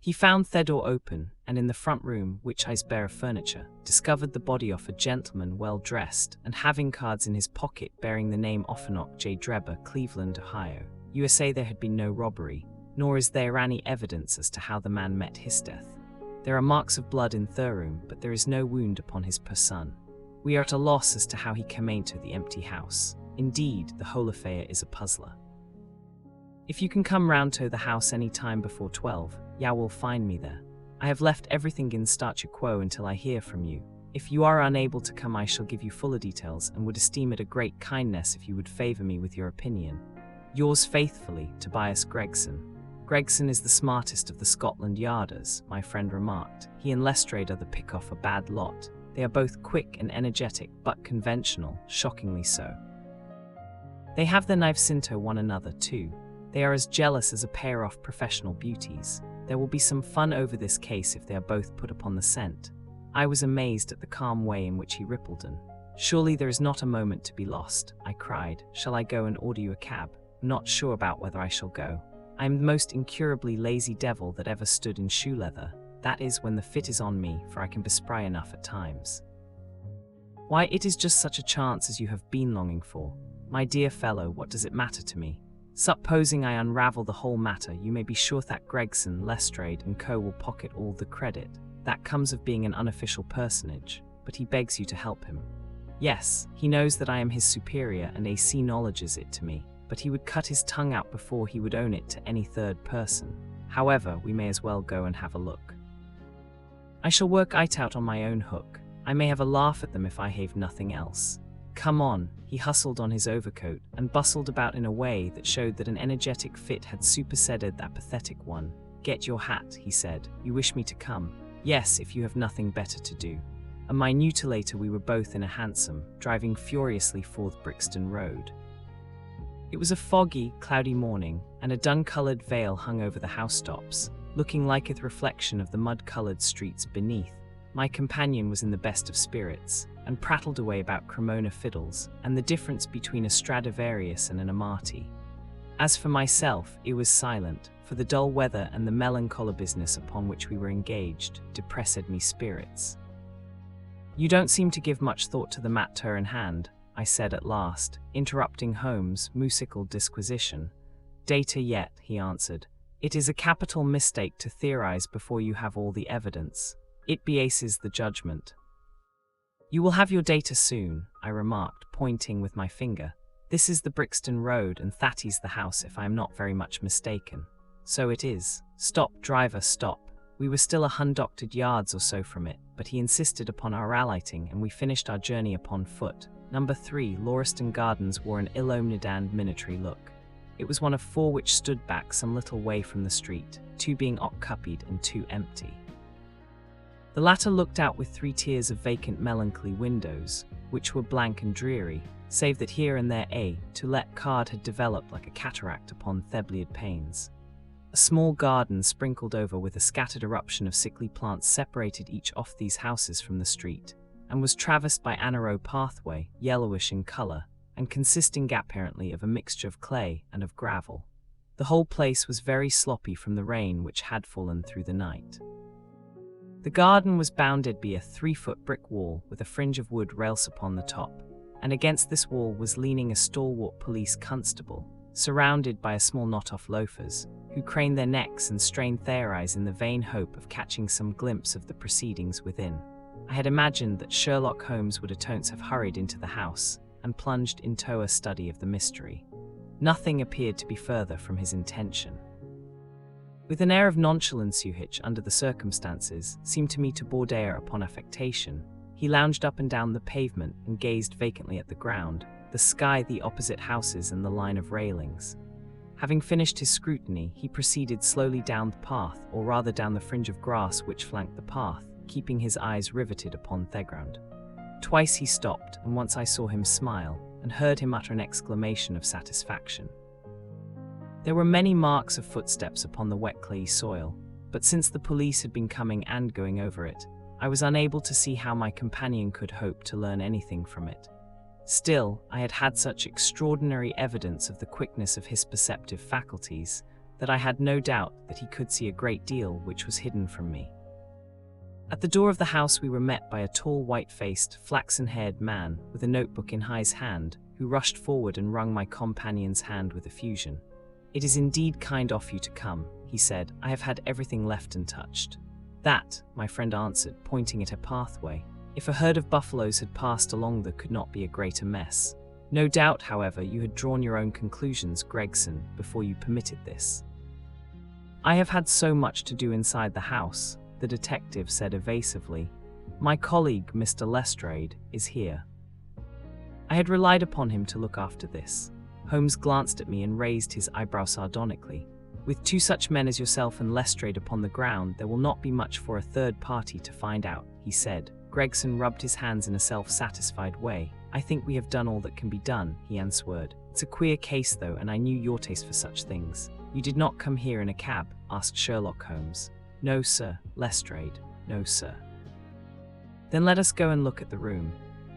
He found the door open, and in the front room, which is bare of furniture, discovered the body of a gentleman well dressed, and having cards in his pocket bearing the name Offenock J. Drebber, Cleveland, Ohio, USA. There had been no robbery, nor is there any evidence as to how the man met his death. There are marks of blood in the room, but there is no wound upon his person. We are at a loss as to how he came into the empty house. Indeed, the whole affair is a puzzler. If you can come round to the house any time before 12, you will find me there. I have left everything in statu quo until I hear from you. If you are unable to come, I shall give you fuller details and would esteem it a great kindness if you would favour me with your opinion. Yours faithfully, Tobias Gregson. Gregson is the smartest of the Scotland Yarders, my friend remarked. He and Lestrade are the pick off a bad lot. They are both quick and energetic, but conventional, shockingly so. They have their knives into one another too. They are as jealous as a pair of professional beauties. There will be some fun over this case if they are both put upon the scent. I was amazed at the calm way in which he rippled in. "Surely there is not a moment to be lost," I cried. "Shall I go and order you a cab?" "Not sure about whether I shall go. I am the most incurably lazy devil that ever stood in shoe leather. That is, when the fit is on me, for I can be spry enough at times." "Why, it is just such a chance as you have been longing for. My dear fellow, what does it matter to me? Supposing I unravel the whole matter, you may be sure that Gregson, Lestrade, and co. will pocket all the credit. That comes of being an unofficial personage, but he begs you to help him. Yes, he knows that I am his superior and AC acknowledges it to me, but he would cut his tongue out before he would own it to any third person. However, we may as well go and have a look. I shall work it out on my own hook. I may have a laugh at them if I have nothing else. Come on." He hustled on his overcoat and bustled about in a way that showed that an energetic fit had superseded that pathetic one. "Get your hat," he said. "You wish me to come?" "Yes, if you have nothing better to do." A minute later we were both in a hansom, driving furiously forth Brixton Road. It was a foggy, cloudy morning, and a dun-coloured veil hung over the housetops, looking like a reflection of the mud-coloured streets beneath. My companion was in the best of spirits, and prattled away about Cremona fiddles, and the difference between a Stradivarius and an Amati. As for myself, it was silent, for the dull weather and the melancholy business upon which we were engaged depressed me spirits. "You don't seem to give much thought to the matter in hand," I said at last, interrupting Holmes' musical disquisition. Data yet, he answered. It is a capital mistake to theorize before you have all the evidence. It biases the judgment. You will have your data soon, I remarked, pointing with my finger. This is the Brixton Road and Thatty's the house, if I am not very much mistaken. So it is. Stop, driver, stop. We were still 100 yards or so from it, but he insisted upon our alighting and we finished our journey upon foot. Number 3, Lauriston Gardens wore an ill-omened and minatory look. It was one of 4 which stood back some little way from the street, 2 being occupied and 2 empty. The latter looked out with 3 tiers of vacant melancholy windows, which were blank and dreary, save that here and there a to-let card had developed like a cataract upon Thebleid panes. A small garden sprinkled over with a scattered eruption of sickly plants separated each of these houses from the street, and was traversed by a narrow pathway, yellowish in colour, and consisting apparently of a mixture of clay and of gravel. The whole place was very sloppy from the rain which had fallen through the night. The garden was bounded by a 3-foot brick wall with a fringe of wood rails upon the top, and against this wall was leaning a stalwart police constable, surrounded by a small knot of loafers, who craned their necks and strained their eyes in the vain hope of catching some glimpse of the proceedings within. I had imagined that Sherlock Holmes would at once have hurried into the house and plunged into a study of the mystery. Nothing appeared to be further from his intention. With an air of nonchalance which, under the circumstances, seemed to me to border upon affectation, he lounged up and down the pavement and gazed vacantly at the ground, the sky, the opposite houses, and the line of railings. Having finished his scrutiny, he proceeded slowly down the path, or rather down the fringe of grass which flanked the path, keeping his eyes riveted upon the ground. Twice he stopped, and once I saw him smile, and heard him utter an exclamation of satisfaction. There were many marks of footsteps upon the wet clayey soil, but since the police had been coming and going over it, I was unable to see how my companion could hope to learn anything from it. Still, I had had such extraordinary evidence of the quickness of his perceptive faculties that I had no doubt that he could see a great deal which was hidden from me. At the door of the house we were met by a tall, white-faced, flaxen-haired man with a notebook in his hand, who rushed forward and wrung my companion's hand with effusion. "It is indeed kind of you to come," he said. "I have had everything left untouched." "That," my friend answered, pointing at a pathway. "If a herd of buffaloes had passed along there could not be a greater mess. No doubt, however, you had drawn your own conclusions, Gregson, before you permitted this." "I have had so much to do inside the house," the detective said evasively. "My colleague, Mr. Lestrade, is here." I had relied upon him to look after this. Holmes glanced at me and raised his eyebrow sardonically. "With 2 such men as yourself and Lestrade upon the ground, there will not be much for a third party to find out," he said. Gregson rubbed his hands in a self-satisfied way. "I think we have done all that can be done," he answered. "It's a queer case, though, and I knew your taste for such things." "You did not come here in a cab?" asked Sherlock Holmes. "No, sir." Lestrade. "No, sir." "Then let us go and look at the room."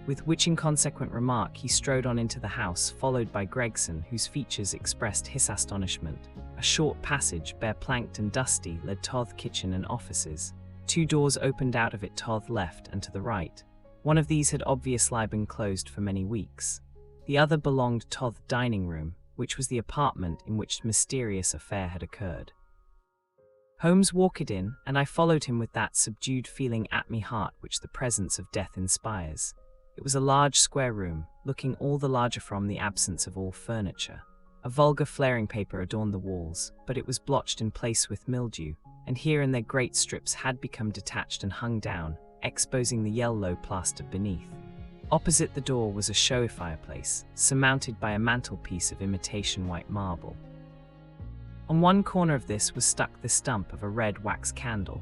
With which inconsequent remark he strode on into the house, followed by Gregson, whose features expressed his astonishment. A short passage, bare-planked and dusty, led to the kitchen and offices. 2 doors opened out of it to the left and to the right. One of these had obviously been closed for many weeks. The other belonged to the dining room, which was the apartment in which the mysterious affair had occurred. Holmes walked in, and I followed him with that subdued feeling at me heart which the presence of death inspires. It was a large square room, looking all the larger from the absence of all furniture. A vulgar flaring paper adorned the walls, but it was blotched in place with mildew, and here and there great strips had become detached and hung down, exposing the yellow plaster beneath. Opposite the door was a showy fireplace, surmounted by a mantelpiece of imitation white marble. On one corner of this was stuck the stump of a red wax candle.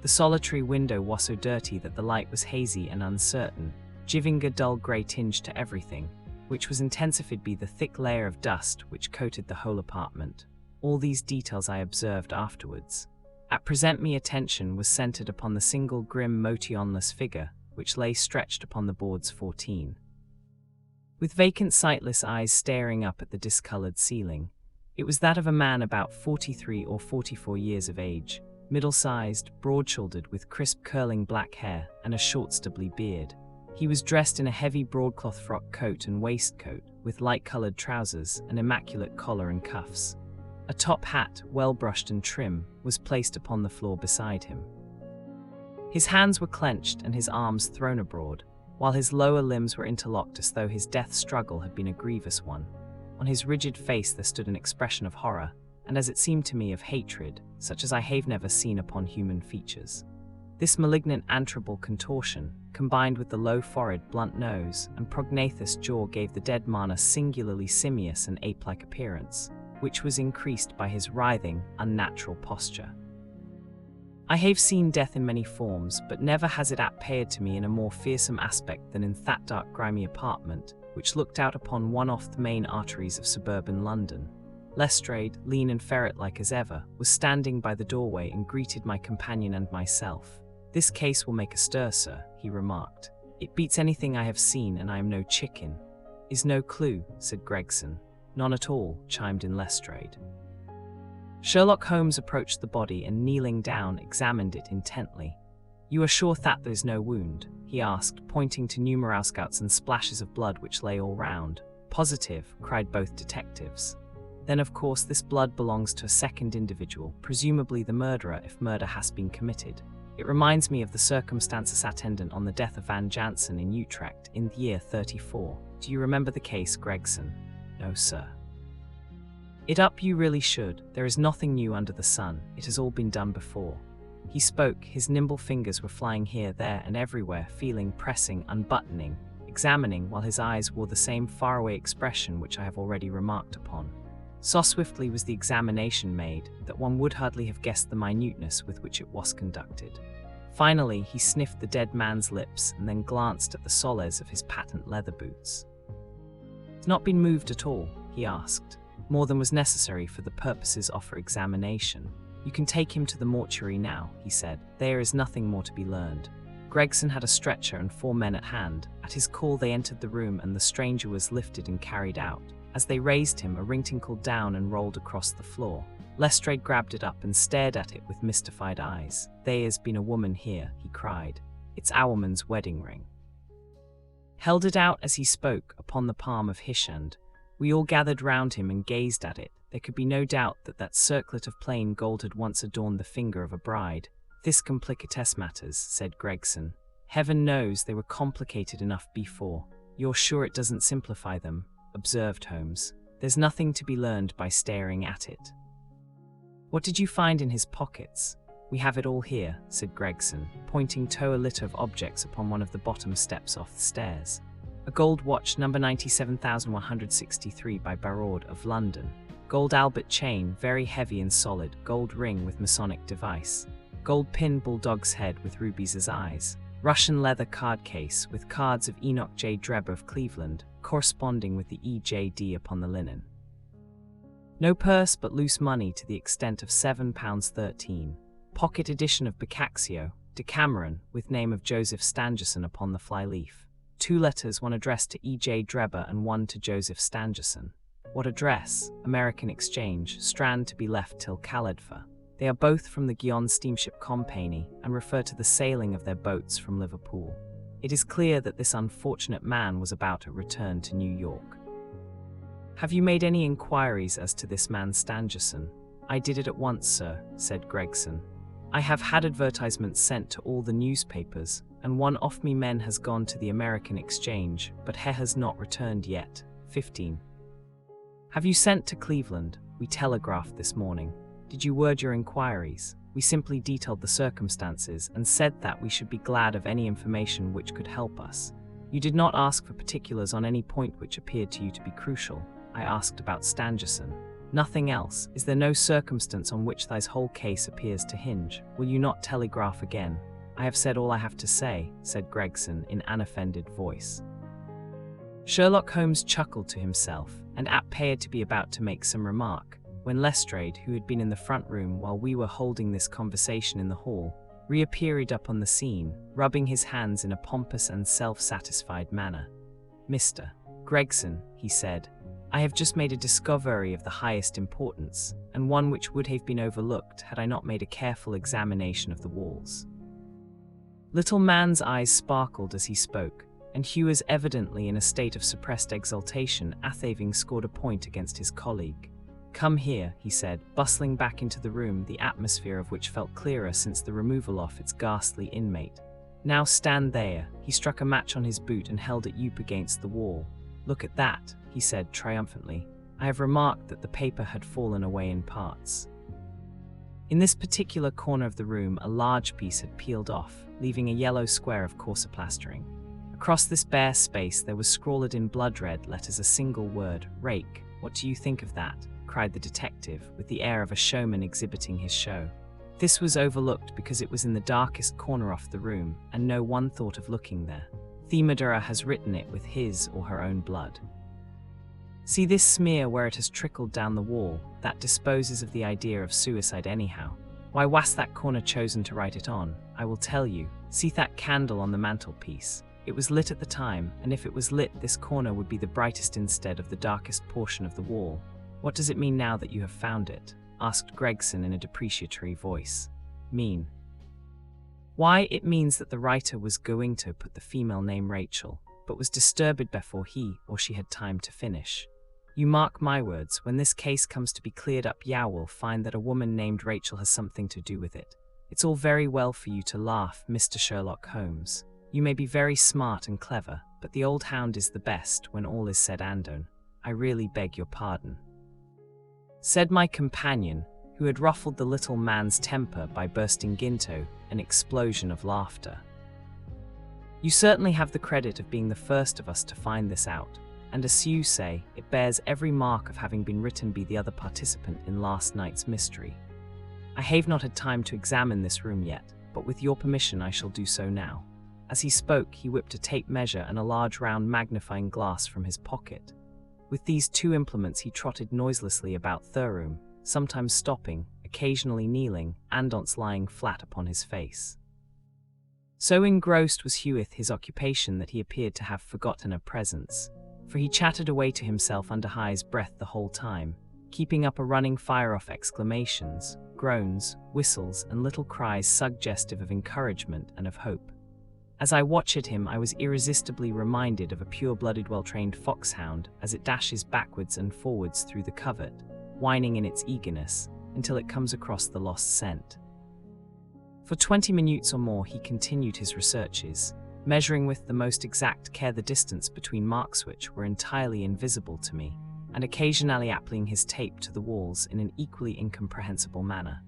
The solitary window was so dirty that the light was hazy and uncertain, giving a dull grey tinge to everything, which was intensified by the thick layer of dust which coated the whole apartment. All these details I observed afterwards. At present my attention was centred upon the single grim motionless figure which lay stretched upon the boards 14. With vacant sightless eyes staring up at the discoloured ceiling, it was that of a man about 43 or 44 years of age, middle-sized, broad-shouldered, with crisp curling black hair and a short stubbly beard. He was dressed in a heavy broadcloth frock coat and waistcoat, with light-colored trousers, an immaculate collar and cuffs. A top hat, well-brushed and trim, was placed upon the floor beside him. His hands were clenched and his arms thrown abroad, while his lower limbs were interlocked as though his death struggle had been a grievous one. On his rigid face there stood an expression of horror, and as it seemed to me of hatred, such as I have never seen upon human features. This malignant antral contortion, combined with the low forehead, blunt nose, and prognathous jaw, gave the dead man a singularly simious and ape-like appearance, which was increased by his writhing, unnatural posture. I have seen death in many forms, but never has it appeared to me in a more fearsome aspect than in that dark, grimy apartment, which looked out upon one of the main arteries of suburban London. Lestrade, lean and ferret-like as ever, was standing by the doorway and greeted my companion and myself. "This case will make a stir, sir," he remarked. "It beats anything I have seen, and I am no chicken." "Is no clue," said Gregson. "None at all," chimed in Lestrade. Sherlock Holmes approached the body and, kneeling down, examined it intently. "You are sure that there is no wound?" he asked, pointing to numerous scouts and splashes of blood which lay all round. "Positive," cried both detectives. "Then of course this blood belongs to a second individual, presumably the murderer if murder has been committed. It reminds me of the circumstances attendant on the death of Van Jansen in Utrecht in the year 34. Do you remember the case, Gregson?" "No, sir." "It up you really should. There is nothing new under the sun. It has all been done before." He spoke, his nimble fingers were flying here, there, and everywhere, feeling, pressing, unbuttoning, examining, while his eyes wore the same faraway expression which I have already remarked upon. So swiftly was the examination made, that one would hardly have guessed the minuteness with which it was conducted. Finally, he sniffed the dead man's lips, and then glanced at the soles of his patent leather boots. "It's not been moved at all?" he asked. "More than was necessary for the purposes of our examination. You can take him to the mortuary now," he said. "There is nothing more to be learned." Gregson had a stretcher and 4 men at hand. At his call they entered the room, and the stranger was lifted and carried out. As they raised him, a ring tinkled down and rolled across the floor. Lestrade grabbed it up and stared at it with mystified eyes. "There has been a woman here," he cried. "It's our woman's wedding ring." Held it out as he spoke upon the palm of his hand. We all gathered round him and gazed at it. There could be no doubt that that circlet of plain gold had once adorned the finger of a bride. "This complicates matters," said Gregson. "Heaven knows they were complicated enough before." "You're sure it doesn't simplify them?" observed Holmes. "There's nothing to be learned by staring at it." "What did you find in his pockets?" "We have it all here," said Gregson, pointing to a litter of objects upon one of the bottom steps off the stairs. "A gold watch, number 97,163 by Barraud of London. Gold Albert chain, very heavy and solid. Gold ring with Masonic device. Gold pin, bulldog's head with rubies as eyes. Russian leather card case with cards of Enoch J. Drebber of Cleveland, corresponding with the EJD upon the linen. No purse but loose money to the extent of £7.13. Pocket edition of Boccaccio, Decameron, with name of Joseph Stangerson upon the flyleaf. 2 letters, one addressed to E.J. Drebber and one to Joseph Stangerson. What address? American Exchange, Strand, to be left till Caladfer. They are both from the Guion Steamship Company and refer to the sailing of their boats from Liverpool. It is clear that this unfortunate man was about to return to New York." "Have you made any inquiries as to this man Stangerson?" "I did it at once, sir," said Gregson. "I have had advertisements sent to all the newspapers, and one of me men has gone to the American Exchange, but he has not returned yet. 15. "Have you sent to Cleveland?" "We telegraphed this morning." "Did you word your inquiries?" "We simply detailed the circumstances and said that we should be glad of any information which could help us." "You did not ask for particulars on any point which appeared to you to be crucial?" "I asked about Stangerson." "Nothing else? Is there no circumstance on which thy whole case appears to hinge? Will you not telegraph again?" "I have said all I have to say," said Gregson in an unoffended voice. Sherlock Holmes chuckled to himself, and appeared to be about to make some remark, when Lestrade, who had been in the front room while we were holding this conversation in the hall, reappeared upon the scene, rubbing his hands in a pompous and self-satisfied manner. "Mr. Gregson," he said, "I have just made a discovery of the highest importance, and one which would have been overlooked had I not made a careful examination of the walls." Little man's eyes sparkled as he spoke. and Hugh was evidently in a state of suppressed exultation. Athaving scored a point against his colleague. "Come here," he said, bustling back into the room, the atmosphere of which felt clearer since the removal of its ghastly inmate. "Now stand there." He struck a match on his boot and held it up against the wall. "Look at that," he said triumphantly. I have remarked that the paper had fallen away in parts. In this particular corner of the room, a large piece had peeled off, leaving a yellow square of coarser plastering. Across this bare space there was scrawled in blood-red letters a single word: "Rake." "What do you think of that?" cried the detective, with the air of a showman exhibiting his show. This was overlooked because it was in the darkest corner of the room, and no one thought of looking there. "The murderer has written it with his or her own blood. See this smear where it has trickled down the wall? That disposes of the idea of suicide anyhow. Why was that corner chosen to write it on? I will tell you. See that candle on the mantelpiece? It was lit at the time, and if it was lit, this corner would be the brightest instead of the darkest portion of the wall. What does it mean now that you have found it?" asked Gregson in a depreciatory voice. "Mean? Why, it means that the writer was going to put the female name Rachel, but was disturbed before he or she had time to finish. You mark my words, when this case comes to be cleared up, you will find that a woman named Rachel has something to do with it. It's all very well for you to laugh, Mr. Sherlock Holmes. You may be very smart and clever, but the old hound is the best when all is said and done. I really beg your pardon," said my companion, who had ruffled the little man's temper by bursting into an explosion of laughter. "You certainly have the credit of being the first of us to find this out, and as you say, it bears every mark of having been written by the other participant in last night's mystery. I have not had time to examine this room yet, but with your permission I shall do so now." As he spoke, he whipped a tape measure and a large round magnifying glass from his pocket. With these two implements he trotted noiselessly about the room, sometimes stopping, occasionally kneeling, and once lying flat upon his face. So engrossed was Hugh with his occupation that he appeared to have forgotten her presence, for he chattered away to himself under his breath the whole time, keeping up a running fire of exclamations, groans, whistles, and little cries suggestive of encouragement and of hope. As I watched him, I was irresistibly reminded of a pure-blooded, well-trained foxhound as it dashes backwards and forwards through the covert, whining in its eagerness, until it comes across the lost scent. For 20 minutes or more he continued his researches, measuring with the most exact care the distance between marks which were entirely invisible to me, and occasionally applying his tape to the walls in an equally incomprehensible manner.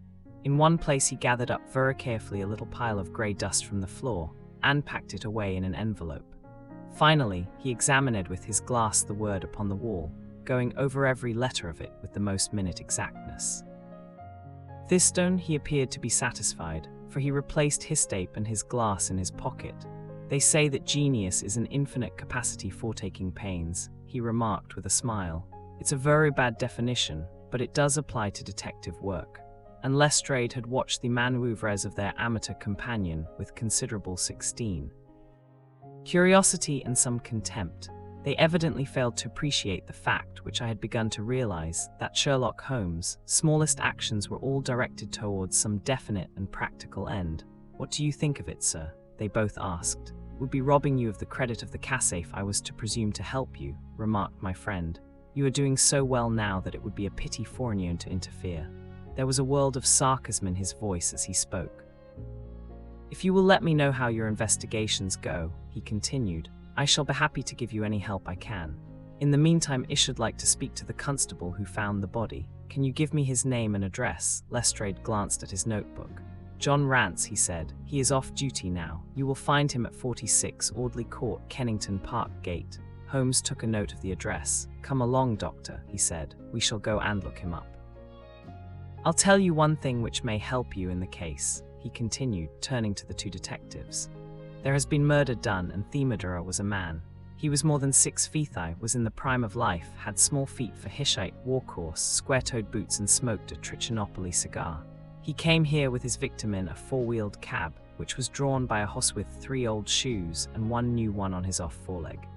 In one place he gathered up very carefully a little pile of grey dust from the floor, and packed it away in an envelope. Finally, he examined with his glass the word upon the wall, going over every letter of it with the most minute exactness. This done, he appeared to be satisfied, for he replaced his tape and his glass in his pocket. "They say that genius is an infinite capacity for taking pains," he remarked with a smile. "It's a very bad definition, but it does apply to detective work." And Lestrade had watched the manoeuvres of their amateur companion with considerable curiosity and some contempt. They evidently failed to appreciate the fact, which I had begun to realize, that Sherlock Holmes' smallest actions were all directed towards some definite and practical end. "What do you think of it, sir?" they both asked. "Would be robbing you of the credit of the case if I was to presume to help you," remarked my friend. "You are doing so well now that it would be a pity for you to interfere." There was a world of sarcasm in his voice as he spoke. "If you will let me know how your investigations go," he continued, "I shall be happy to give you any help I can. In the meantime, I should like to speak to the constable who found the body. Can you give me his name and address?" Lestrade glanced at his notebook. "John Rance," he said. "He is off duty now. You will find him at 46 Audley Court, Kennington Park Gate." Holmes took a note of the address. "Come along, Doctor," he said. "We shall go and look him up. I'll tell you one thing which may help you in the case," he continued, turning to the two detectives. "There has been murder done, and the murderer was a man. He was more than 6 feet high, was in the prime of life, had small feet for Hishite, wore-course, square-toed boots, and smoked a Trichinopoly cigar. He came here with his victim in a 4-wheeled cab, which was drawn by a horse with 3 old shoes and 1 new one on his off foreleg.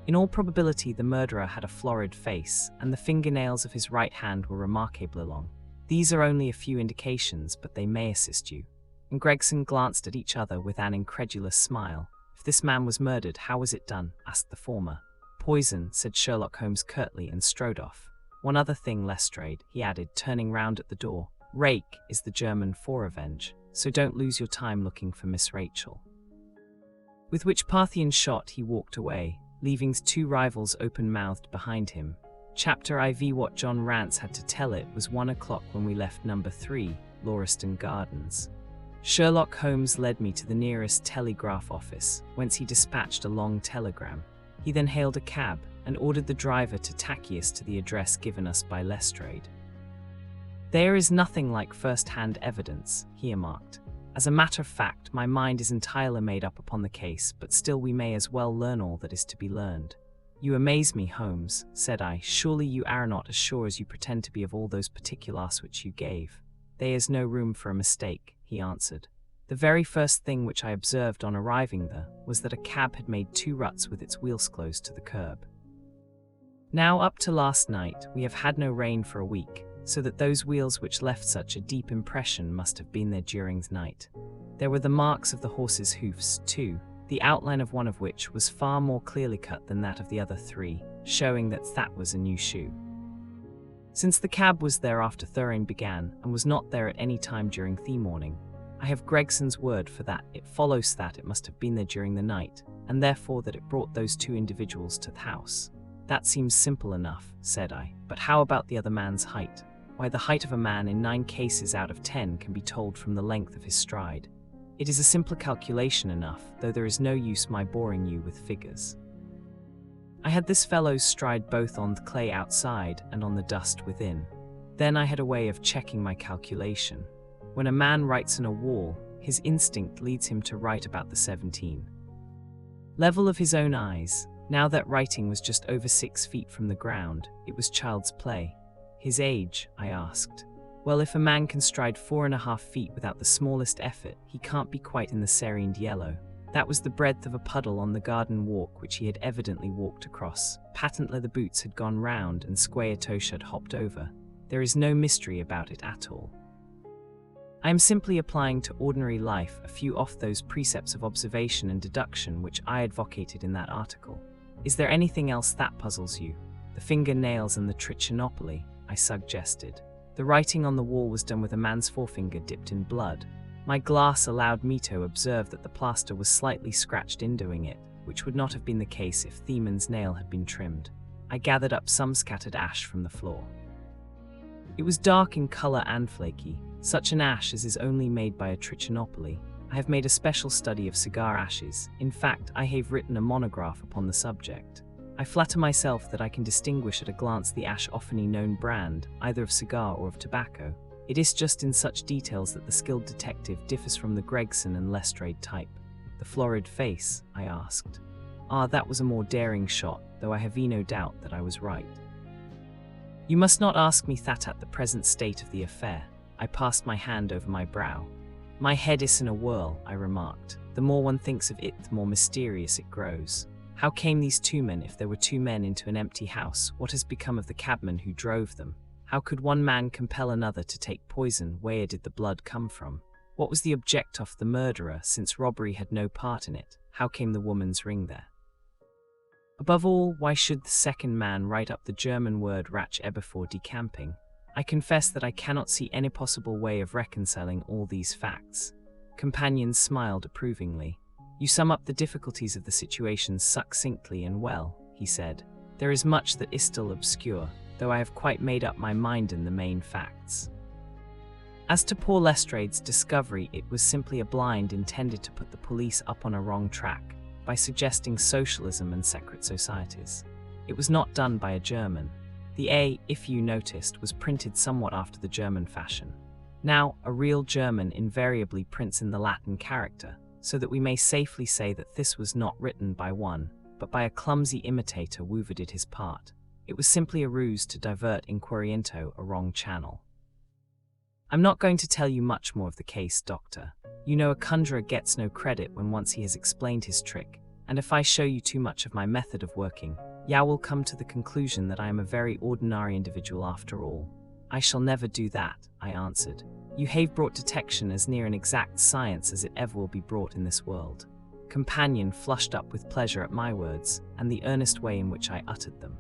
In all probability, the murderer had a florid face, and the fingernails of his right hand were remarkably long. These are only a few indications, but they may assist you." And Gregson glanced at each other with an incredulous smile. If this man was murdered, how was it done? Asked the former. Poison, said Sherlock Holmes curtly, and strode off. One other thing, Lestrade, he added, turning round at the door. Rake is the German for revenge, so don't lose your time looking for Miss Rachel. With which Parthian shot he walked away, leaving two rivals open-mouthed behind him. Chapter IV. What John Rance had to tell. It was 1 o'clock when we left number 3, Lauriston Gardens. Sherlock Holmes led me to the nearest telegraph office, whence he dispatched a long telegram. He then hailed a cab and ordered the driver to taxi us to the address given us by Lestrade. There is nothing like first-hand evidence, he remarked. As a matter of fact, my mind is entirely made up upon the case, but still we may as well learn all that is to be learned. You amaze me, Holmes, said I. Surely you are not as sure as you pretend to be of all those particulars which you gave. There is no room for a mistake, he answered. The very first thing which I observed on arriving there was that a cab had made 2 ruts with its wheels close to the curb. Now up to last night we have had no rain for a week, so that those wheels which left such a deep impression must have been there during the night. There were the marks of the horse's hoofs, too, the outline of one of which was far more clearly cut than that of the other 3, showing that was a new shoe. Since the cab was there after Thurane began, and was not there at any time during the morning, I have Gregson's word for that. It follows that it must have been there during the night, and therefore that it brought those 2 individuals to the house. That seems simple enough, said I, but how about the other man's height? Why, the height of a man in 9 cases out of 10 can be told from the length of his stride. It is a simpler calculation enough, though there is no use my boring you with figures. I had this fellow's stride both on the clay outside and on the dust within. Then I had a way of checking my calculation. When a man writes on a wall, his instinct leads him to write about the 17 level of his own eyes. Now that writing was just over 6 feet from the ground, it was child's play. His age, I asked. Well, if a man can stride 4.5 feet without the smallest effort, he can't be quite in the serene yellow. That was the breadth of a puddle on the garden walk which he had evidently walked across. Patent leather boots had gone round and square toes had hopped over. There is no mystery about it at all. I am simply applying to ordinary life a few of those precepts of observation and deduction which I advocated in that article. Is there anything else that puzzles you? The fingernails and the trichinopoly, I suggested. The writing on the wall was done with a man's forefinger dipped in blood. My glass allowed me to observe that the plaster was slightly scratched in doing it, which would not have been the case if Theman's nail had been trimmed. I gathered up some scattered ash from the floor. It was dark in color and flaky, such an ash as is only made by a trichinopoly. I have made a special study of cigar ashes. In fact, I have written a monograph upon the subject. I flatter myself that I can distinguish at a glance the ash oftenly known brand, either of cigar or of tobacco. It is just in such details that the skilled detective differs from the Gregson and Lestrade type. The florid face, I asked. Ah, that was a more daring shot, though I have no doubt that I was right. You must not ask me that at the present state of the affair. I passed my hand over my brow. My head is in a whirl, I remarked. The more one thinks of it, the more mysterious it grows. How came these 2 men, if there were 2 men, into an empty house? What has become of the cabman who drove them? How could one man compel another to take poison? Where did the blood come from? What was the object of the murderer, since robbery had no part in it? How came the woman's ring there? Above all, why should the second man write up the German word Rach before decamping? I confess that I cannot see any possible way of reconciling all these facts. Companion smiled approvingly. You sum up the difficulties of the situation succinctly and well, he said. There is much that is still obscure, though I have quite made up my mind in the main facts. As to poor Lestrade's discovery, it was simply a blind intended to put the police up on a wrong track, by suggesting socialism and secret societies. It was not done by a German. The A, if you noticed, was printed somewhat after the German fashion. Now, a real German invariably prints in the Latin character, so that we may safely say that this was not written by one, but by a clumsy imitator who did his part. It was simply a ruse to divert inquiry into a wrong channel. I'm not going to tell you much more of the case, Doctor. You know a conjurer gets no credit when once he has explained his trick, and if I show you too much of my method of working, you will come to the conclusion that I am a very ordinary individual after all. I shall never do that, I answered. You have brought detection as near an exact science as it ever will be brought in this world. companion flushed up with pleasure at my words and the earnest way in which I uttered them.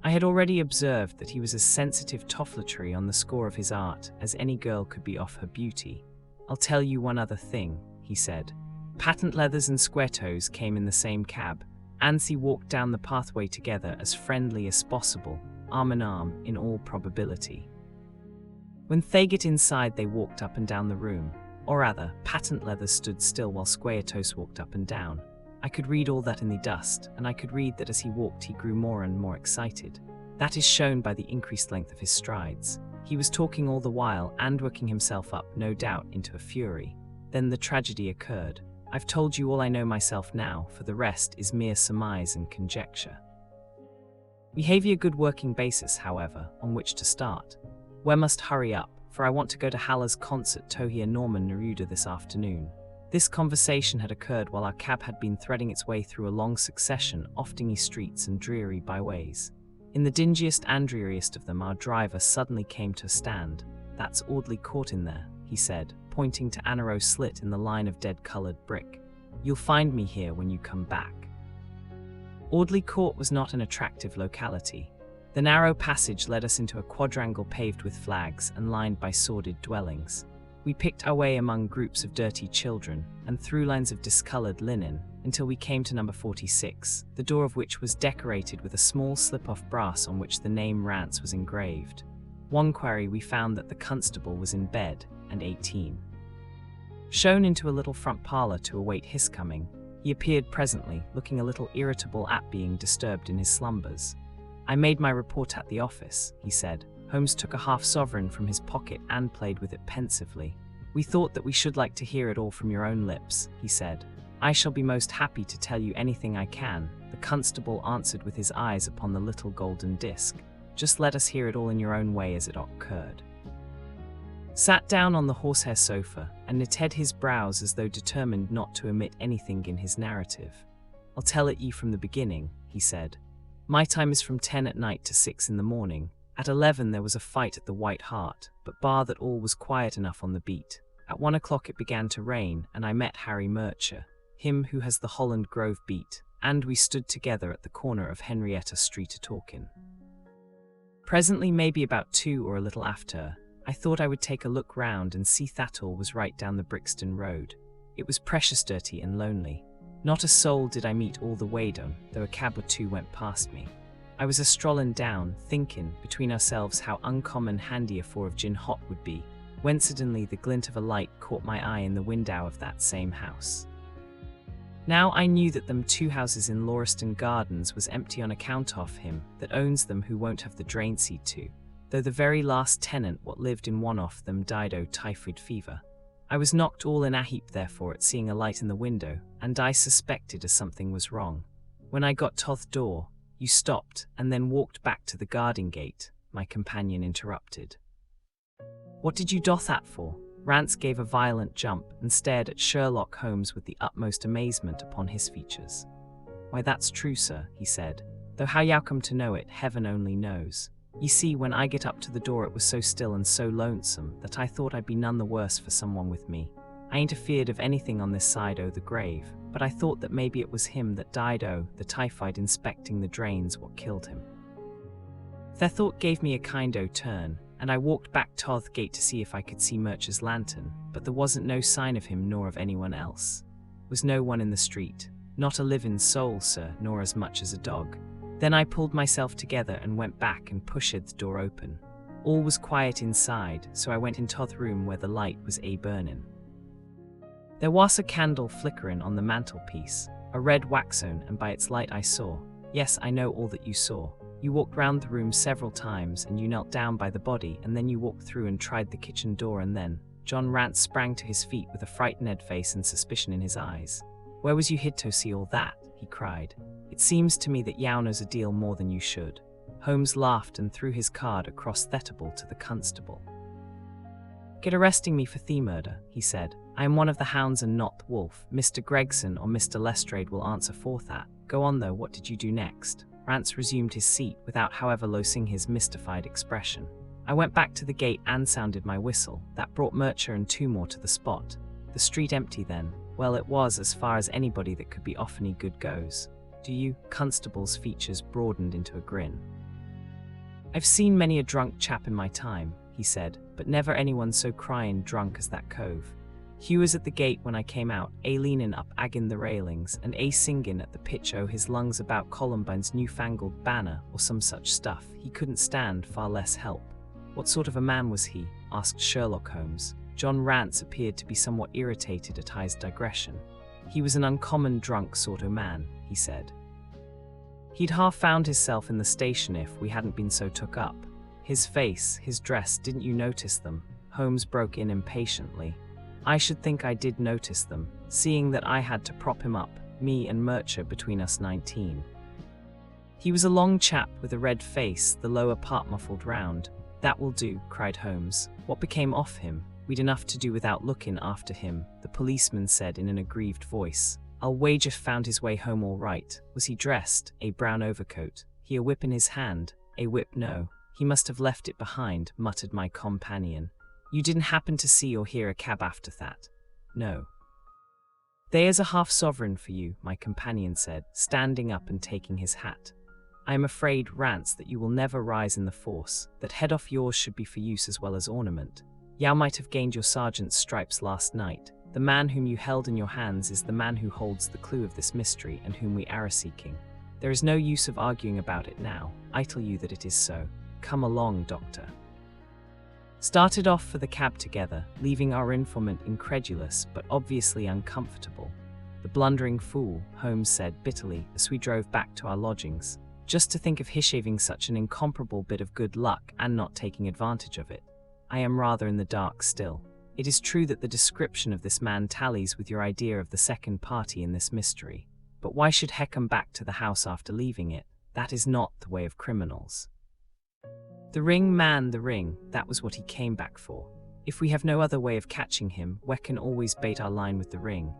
I had already observed that he was as sensitive toffletry on the score of his art as any girl could be of her beauty. "I'll tell you one other thing," he said. Patent leathers and square toes came in the same cab. Ansi walked down the pathway together as friendly as possible, arm in arm in all probability. When they got inside, they walked up and down the room. Or rather, Patent Leather stood still while Square Toes walked up and down. I could read all that in the dust, and I could read that as he walked he grew more and more excited. That is shown by the increased length of his strides. He was talking all the while and working himself up, no doubt, into a fury. Then the tragedy occurred. I've told you all I know myself now, for the rest is mere surmise and conjecture. We have a good working basis, however, on which to start. We must hurry up, for I want to go to Haller's concert to hear Norman Neruda this afternoon. This conversation had occurred while our cab had been threading its way through a long succession of dingy streets and dreary byways. In the dingiest and dreariest of them our driver suddenly came to a stand. "That's Audley Court in there," he said, pointing to a narrow slit in the line of dead-coloured brick. "You'll find me here when you come back." Audley Court was not an attractive locality. The narrow passage led us into a quadrangle paved with flags and lined by sordid dwellings. We picked our way among groups of dirty children and through lines of discoloured linen until we came to number 46, the door of which was decorated with a small slip-off brass on which the name Rance was engraved. One query, we found that the constable was in bed and 18. Shown into a little front parlour to await his coming, he appeared presently, looking a little irritable at being disturbed in his slumbers. "I made my report at the office," he said. Holmes took a half-sovereign from his pocket and played with it pensively. "We thought that we should like to hear it all from your own lips," he said. "I shall be most happy to tell you anything I can," the constable answered with his eyes upon the little golden disc. "Just let us hear it all in your own way as it occurred." Sat down on the horsehair sofa and knitted his brows as though determined not to omit anything in his narrative. "I'll tell it ye from the beginning," he said. "My time is from 10 at night to 6 in the morning. At 11 there was a fight at the White Hart, but bar that all was quiet enough on the beat. At 1 o'clock it began to rain, and I met Harry Murcher, him who has the Holland Grove beat, and we stood together at the corner of Henrietta Street a-talkin'. Presently, maybe about 2 or a little after, I thought I would take a look round and see that all was right down the Brixton Road. It was precious dirty and lonely. Not a soul did I meet all the way down, though a cab or two went past me. I was a-strollin' down, thinkin' between ourselves how uncommon handy a 4 of gin hot would be, when suddenly the glint of a light caught my eye in the window of that same house. Now I knew that them 2 houses in Lauriston Gardens was empty on account of him that owns them who won't have the drain seed to, though the very last tenant what lived in one of them died o' typhoid fever. I was knocked all in a heap therefore at seeing a light in the window, and I suspected as something was wrong. When I got to the door, you stopped and then walked back to the garden gate," my companion interrupted. "What did you do that for?" Rance gave a violent jump and stared at Sherlock Holmes with the utmost amazement upon his features. "Why, that's true, sir," he said, "though how you come to know it, heaven only knows. Ye see, when I get up to the door it was so still and so lonesome that I thought I'd be none the worse for someone with me. I ain't afeard of anything on this side o' the grave, but I thought that maybe it was him that died o' the typhoid inspecting the drains what killed him. The thought gave me a kind o' turn, and I walked back to the gate to see if I could see Murcher's lantern, but there wasn't no sign of him nor of anyone else. Was no one in the street, not a living soul, sir, nor as much as a dog. Then I pulled myself together and went back and pushed the door open. All was quiet inside, so I went into the room where the light was burning. There was a candle flickering on the mantelpiece, a red waxone, and by its light I saw. Yes, I know all that you saw. You walked round the room several times, and you knelt down by the body, and then you walked through and tried the kitchen door, and then—" John Rance sprang to his feet with a frightened face and suspicion in his eyes. "Where was you hid to see all that?" he cried. "It seems to me that yow knows a deal more than you should." Holmes laughed and threw his card across the table to the constable. "Get arresting me for murder," he said. "I am one of the hounds and not the wolf. Mr. Gregson or Mr. Lestrade will answer for that. Go on though, what did you do next?" Rance resumed his seat, without however losing his mystified expression. "I went back to the gate and sounded my whistle. That brought Murcher and 2 more to the spot. The street empty then. Well, it was as far as anybody that could be off any good goes. Do you? Constable's features broadened into a grin. I've seen many a drunk chap in my time, he said, but never anyone so crying drunk as that cove. He was at the gate when I came out, a leanin' up agin the railings, and a singin' at the pitch o' his lungs about Columbine's newfangled banner or some such stuff. He couldn't stand, far less help. What sort of a man was he? Asked Sherlock Holmes. John Rance appeared to be somewhat irritated at his digression. He was an uncommon drunk sort o' man, he said. He'd half found hisself in the station if we hadn't been so took up. His face, his dress, didn't you notice them? Holmes broke in impatiently. I should think I did notice them, seeing that I had to prop him up, me and Murcher between us 19. He was a long chap with a red face, the lower part muffled round. That will do, cried Holmes. What became of him? We'd enough to do without looking after him, the policeman said in an aggrieved voice. I'll wager found his way home all right. Was he dressed? A brown overcoat. He a whip in his hand? A whip, no. He must have left it behind, muttered my companion. You didn't happen to see or hear a cab after that? No. There's a half-sovereign for you, my companion said, standing up and taking his hat. I am afraid, Rance, that you will never rise in the force. That head off yours should be for use as well as ornament. Yao might have gained your sergeant's stripes last night. The man whom you held in your hands is the man who holds the clue of this mystery and whom we are seeking. There is no use of arguing about it now. I tell you that it is so. Come along, Doctor. Started off for the cab together, leaving our informant incredulous but obviously uncomfortable. The blundering fool, Holmes said bitterly as we drove back to our lodgings. Just to think of his having such an incomparable bit of good luck and not taking advantage of it. I am rather in the dark still. It is true that the description of this man tallies with your idea of the second party in this mystery. But why should he come back to the house after leaving it? That is not the way of criminals. The ring, man, the ring, that was what he came back for. If we have no other way of catching him, we can always bait our line with the ring.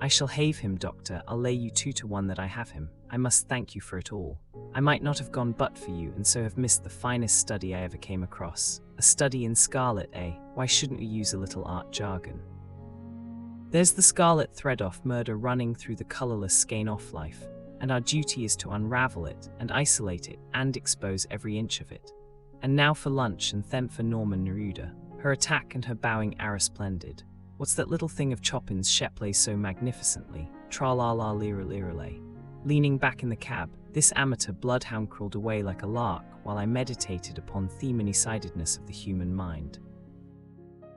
I shall have him, Doctor. I'll lay you 2 to 1 that I have him. I must thank you for it all. I might not have gone but for you, and so have missed the finest study I ever came across. A study in Scarlet, eh? Why shouldn't we use a little art jargon? There's the scarlet thread off murder running through the colourless skein off life, and our duty is to unravel it, and isolate it, and expose every inch of it. And now for lunch, and then for Norman Neruda. Her attack and her bowing are splendid. What's that little thing of Chopin's Shep plays so magnificently? Tra-la-la-lira-lira-lay. Leaning back in the cab, this amateur bloodhound crawled away like a lark while I meditated upon the many-sidedness of the human mind.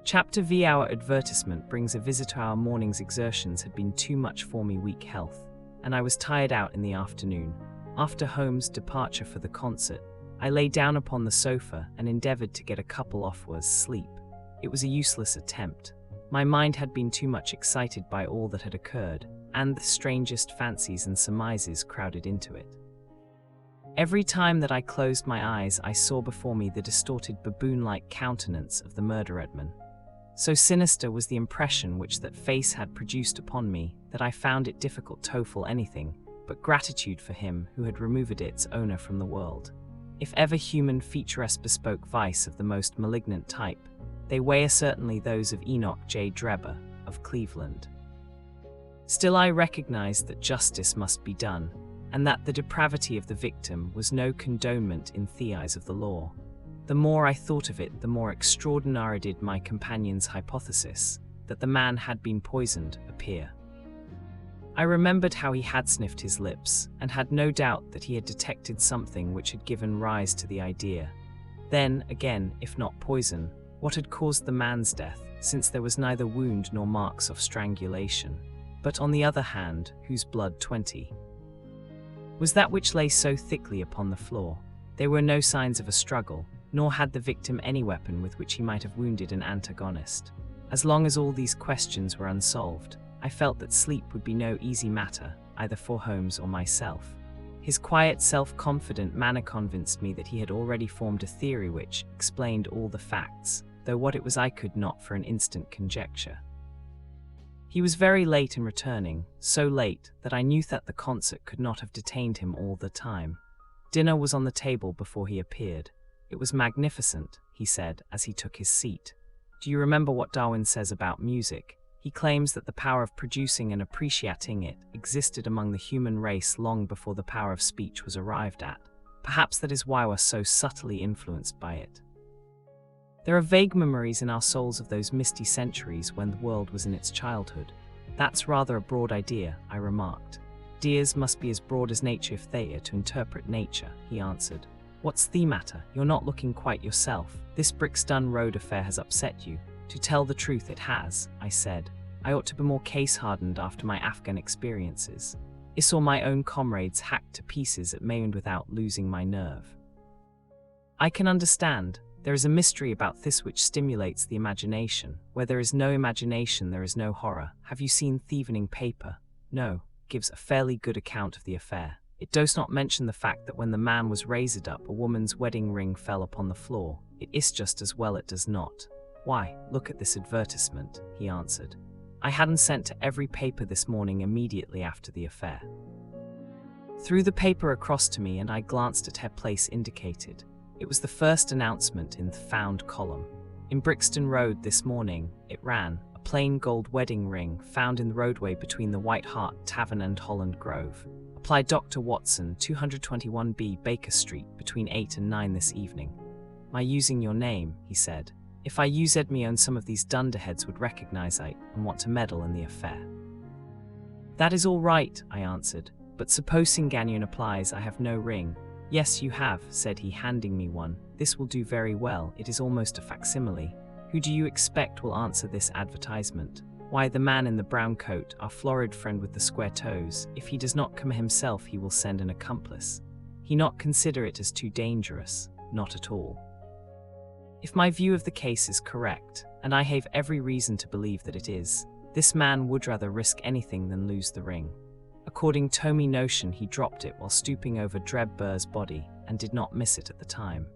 Chapter V. Our advertisement brings a visitor. Our morning's exertions had been too much for me weak health, and I was tired out in the afternoon. After Holmes' departure for the concert, I lay down upon the sofa and endeavored to get a couple hours' sleep. It was a useless attempt. My mind had been too much excited by all that had occurred, and the strangest fancies and surmises crowded into it. Every time that I closed my eyes, I saw before me the distorted baboon-like countenance of the murderedman. So sinister was the impression which that face had produced upon me that I found it difficult to feel anything but gratitude for him who had removed its owner from the world. If ever human features bespoke vice of the most malignant type, they were certainly those of Enoch J. Drebber, of Cleveland. Still I recognized that justice must be done, and that the depravity of the victim was no condonement in the eyes of the law. The more I thought of it, the more extraordinary did my companion's hypothesis, that the man had been poisoned, appear. I remembered how he had sniffed his lips, and had no doubt that he had detected something which had given rise to the idea. Then, again, if not poison, what had caused the man's death, since there was neither wound nor marks of strangulation, but on the other hand, whose blood 20 was that which lay so thickly upon the floor? There were no signs of a struggle, nor had the victim any weapon with which he might have wounded an antagonist. As long as all these questions were unsolved, I felt that sleep would be no easy matter, either for Holmes or myself. His quiet, self-confident manner convinced me that he had already formed a theory which explained all the facts, though what it was I could not for an instant conjecture. He was very late in returning, so late that I knew that the concert could not have detained him all the time. Dinner was on the table before he appeared. It was magnificent, he said, as he took his seat. Do you remember what Darwin says about music? He claims that the power of producing and appreciating it existed among the human race long before the power of speech was arrived at. Perhaps that is why we're so subtly influenced by it. There are vague memories in our souls of those misty centuries when the world was in its childhood. That's rather a broad idea, I remarked. Ideas must be as broad as nature if they are to interpret nature, he answered. What's the matter? You're not looking quite yourself. This Brixton Road affair has upset you. To tell the truth, it has, I said. I ought to be more case-hardened after my Afghan experiences. I saw my own comrades hacked to pieces at Mayund without losing my nerve. I can understand. There is a mystery about this which stimulates the imagination. Where there is no imagination, there is no horror. Have you seen The Evening Paper? No. Gives a fairly good account of the affair. It does not mention the fact that when the man was raised up, a woman's wedding ring fell upon the floor. It is just as well it does not. Why, look at this advertisement, he answered. I hadn't sent to every paper this morning immediately after the affair. Threw the paper across to me and I glanced at her place indicated. It was the first announcement in the found column. In Brixton Road this morning, it ran, a plain gold wedding ring found in the roadway between the White Hart Tavern and Holland Grove. Apply Dr. Watson, 221B Baker Street, between 8 and 9 this evening. My using your name, he said. If I used me own some of these dunderheads would recognize I and want to meddle in the affair. That is all right, I answered, but suppose Singanian applies I have no ring. Yes, you have, said he, handing me one. This will do very well, it is almost a facsimile. Who do you expect will answer this advertisement? Why, the man in the brown coat, our florid friend with the square toes. If he does not come himself, he will send an accomplice. He not consider it as too dangerous, not at all. If my view of the case is correct, and I have every reason to believe that it is, this man would rather risk anything than lose the ring. According to me notion, he dropped it while stooping over Dreb Burr's body, and did not miss it at the time.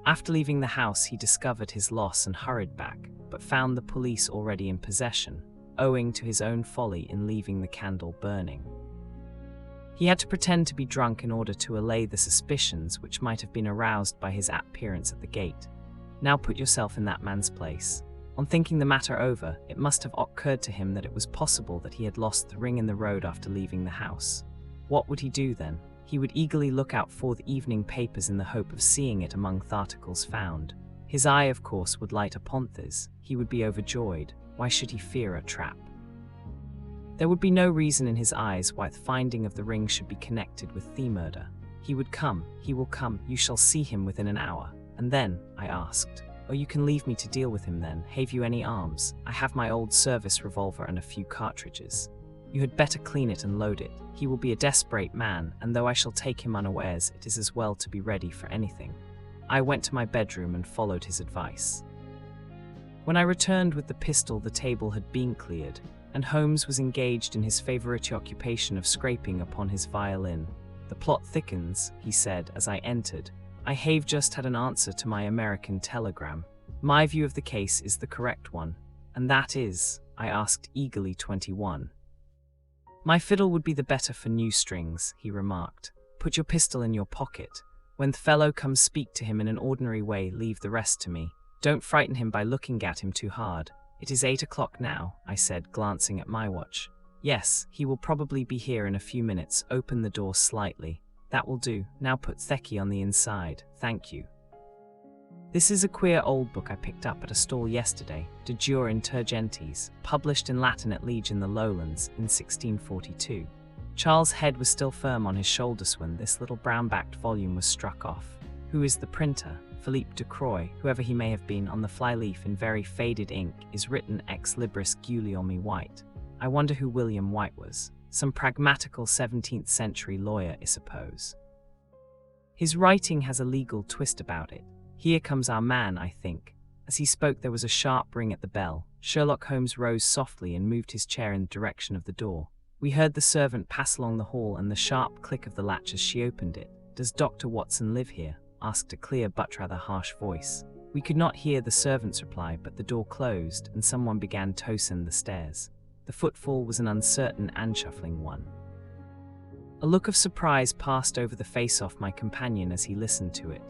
After leaving the house, he discovered his loss and hurried back, but found the police already in possession, owing to his own folly in leaving the candle burning. He had to pretend to be drunk in order to allay the suspicions which might have been aroused by his appearance at the gate. Now put yourself in that man's place. On thinking the matter over, it must have occurred to him that it was possible that he had lost the ring in the road after leaving the house. What would he do then? He would eagerly look out for the evening papers in the hope of seeing it among the articles found. His eye, of course, would light upon this. He would be overjoyed. Why should he fear a trap? There would be no reason in his eyes why the finding of the ring should be connected with the murder. He would come, he will come, you shall see him within an hour. And then, I asked, oh, you can leave me to deal with him then. Have you any arms? I have my old service revolver and a few cartridges. You had better clean it and load it. He will be a desperate man, and though I shall take him unawares, it is as well to be ready for anything. I went to my bedroom and followed his advice. When I returned with the pistol, the table had been cleared, and Holmes was engaged in his favourite occupation of scraping upon his violin. The plot thickens, he said as I entered. I have just had an answer to my American telegram. My view of the case is the correct one. And that is, I asked eagerly, 21. My fiddle would be the better for new strings, he remarked. Put your pistol in your pocket. When the fellow comes, speak to him in an ordinary way, leave the rest to me. Don't frighten him by looking at him too hard. It is 8 o'clock now, I said, glancing at my watch. Yes, he will probably be here in a few minutes. Open the door slightly. That will do. Now put Theki on the inside. Thank you. This is a queer old book I picked up at a stall yesterday, De Jure Insurgentes, published in Latin at Liege in the Lowlands in 1642. Charles' head was still firm on his shoulders when this little brown-backed volume was struck off. Who is the printer? Philippe de Croix, whoever he may have been. On the flyleaf in very faded ink is written Ex Libris Guillaume White. I wonder who William White was. Some pragmatical 17th century lawyer, I suppose. His writing has a legal twist about it. Here comes our man, I think. As he spoke, there was a sharp ring at the bell. Sherlock Holmes rose softly and moved his chair in the direction of the door. We heard the servant pass along the hall and the sharp click of the latch as she opened it. Does Dr. Watson live here? Asked a clear but rather harsh voice. We could not hear the servant's reply, but the door closed and someone began to ascend the stairs. The footfall was an uncertain and shuffling one. A look of surprise passed over the face of my companion as he listened to it.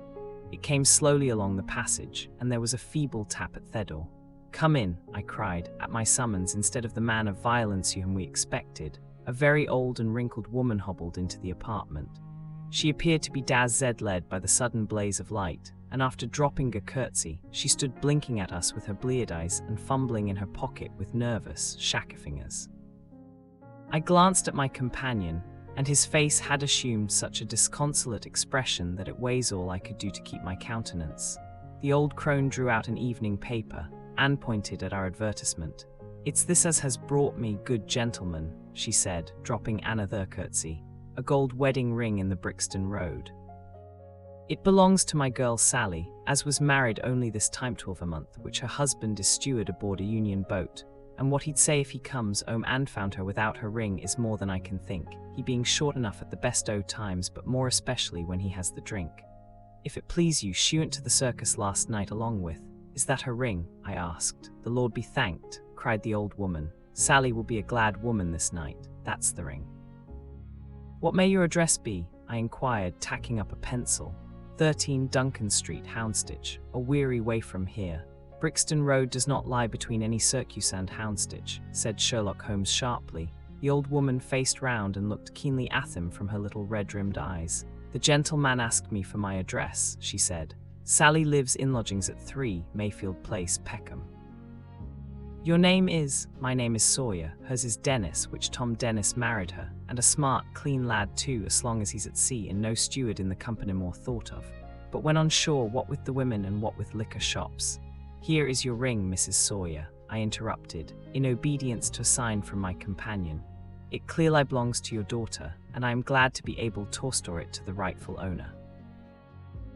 It came slowly along the passage, and there was a feeble tap at the door. "Come in," I cried, at my summons. Instead of the man of violence whom we expected, a very old and wrinkled woman hobbled into the apartment. She appeared to be dazzled by the sudden blaze of light, and after dropping a curtsy, she stood blinking at us with her bleared eyes and fumbling in her pocket with nervous, shaky fingers. I glanced at my companion, and his face had assumed such a disconsolate expression that it weighs all I could do to keep my countenance. The old crone drew out an evening paper and pointed at our advertisement. "It's this as has brought me, good gentleman," she said, dropping another curtsy, "a gold wedding ring in the Brixton Road. It belongs to my girl Sally, as was married only this time 12 a month, which her husband is steward aboard a Union boat, and what he'd say if he comes 'ome and found her without her ring is more than I can think, he being short enough at the best o' times, but more especially when he has the drink. If it please you, she went to the circus last night along with." "Is that her ring?" I asked. "The Lord be thanked," cried the old woman. "Sally will be a glad woman this night. That's the ring." "What may your address be?" I inquired, tacking up a pencil. 13 Duncan Street, Houndsditch, a weary way from here. "Brixton Road does not lie between any circus and Houndsditch," said Sherlock Holmes sharply. The old woman faced round and looked keenly at him from her little red-rimmed eyes. "The gentleman asked me for my address," she said. "Sally lives in lodgings at 3 Mayfield Place, Peckham." "Your name is?" "My name is Sawyer. Hers is Dennis, which Tom Dennis married her, and a smart, clean lad too, as long as he's at sea and no steward in the company more thought of. But when on shore, what with the women and what with liquor shops—" "Here is your ring, Mrs. Sawyer," I interrupted, in obedience to a sign from my companion. "It clearly belongs to your daughter, and I am glad to be able to restore it to the rightful owner."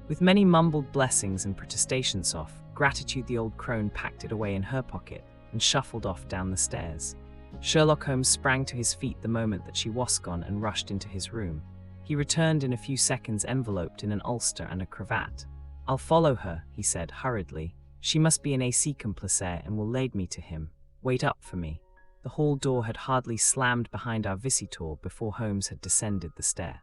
With many mumbled blessings and protestations of gratitude, the old crone packed it away in her pocket and shuffled off down the stairs. Sherlock Holmes sprang to his feet the moment that she was gone and rushed into his room. He returned in a few seconds enveloped in an ulster and a cravat. "I'll follow her," he said hurriedly. "She must be an AC complice and will lead me to him. Wait up for me." The hall door had hardly slammed behind our visitor before Holmes had descended the stair.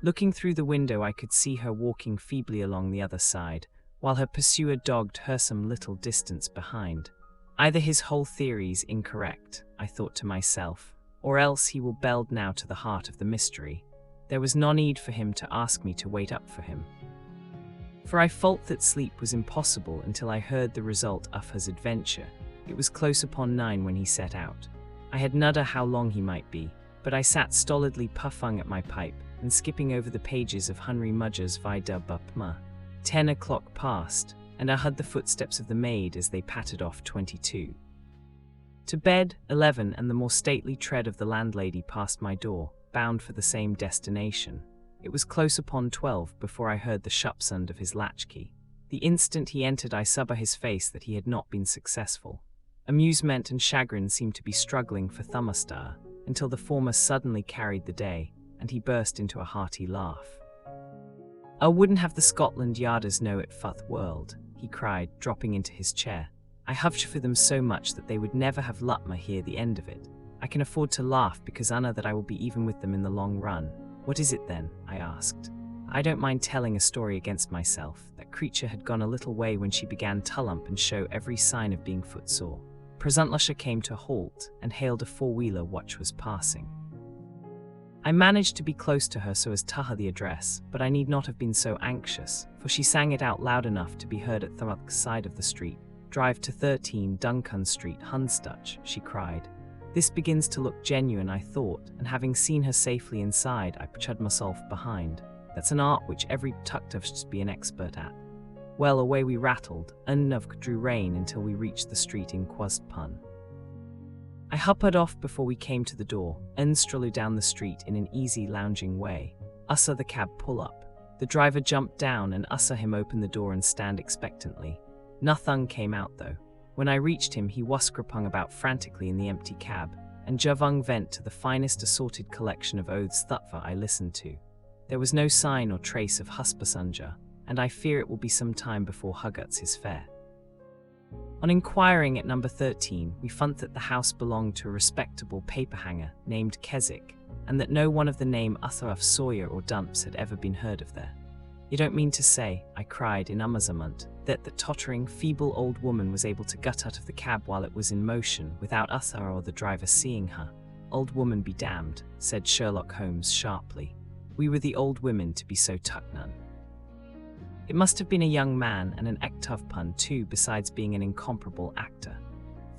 Looking through the window, I could see her walking feebly along the other side, while her pursuer dogged her some little distance behind. Either his whole theory's incorrect, I thought to myself, or else he will delve now to the heart of the mystery. There was no need for him to ask me to wait up for him, for I felt that sleep was impossible until I heard the result of his adventure. It was close upon 9 when he set out. I had no idea how long he might be, but I sat stolidly puffing at my pipe and skipping over the pages of Henry Mudger's Vie de Bupma. 10 o'clock passed, and I heard the footsteps of the maid as they pattered off 22. To bed, 11, and the more stately tread of the landlady past my door, bound for the same destination. It was close upon 12 before I heard the shut-sound of his latchkey. The instant he entered, I saw by his face that he had not been successful. Amusement and chagrin seemed to be struggling for Thumbstar, until the former suddenly carried the day, and he burst into a hearty laugh. "I wouldn't have the Scotland Yarders know it futh world," he cried, dropping into his chair. "I huved for them so much that they would never have let me hear the end of it. I can afford to laugh because I know that I will be even with them in the long run." "What is it then?" I asked. I don't mind telling a story against myself. That creature had gone a little way when she began to lump and show every sign of being footsore. Presently she came to a halt and hailed a four-wheeler which was passing. I managed to be close to her so as to hear the address, but I need not have been so anxious, for she sang it out loud enough to be heard at the other side of the street. "Drive to 13 Duncan Street, Houndsditch," she cried. "This begins to look genuine," I thought, and having seen her safely inside, I put myself behind. That's an art which every detective should be an expert at. Well, away we rattled, and drew rein until we reached the street in Quaspun. I huppered off before we came to the door, and strolled down the street in an easy, lounging way. Saw the cab pull up. The driver jumped down, and saw him open the door and stand expectantly. Nothing came out, though. When I reached him, he was scraping about frantically in the empty cab, and giving vent to the finest assorted collection of oaths that I listened to. There was no sign or trace of Huspasunja, and I fear it will be some time before Huggets his fare. On inquiring at number 13, we found that the house belonged to a respectable paperhanger named Keswick, and that no one of the name Arthur Sawyer or Dumps had ever been heard of there. You don't mean to say, I cried in amazement, that the tottering, feeble old woman was able to get out of the cab while it was in motion without us or the driver seeing her? Old woman be damned, said Sherlock Holmes sharply. We were the old women to be so tucknun. It must have been a young man and an pun too, besides being an incomparable actor.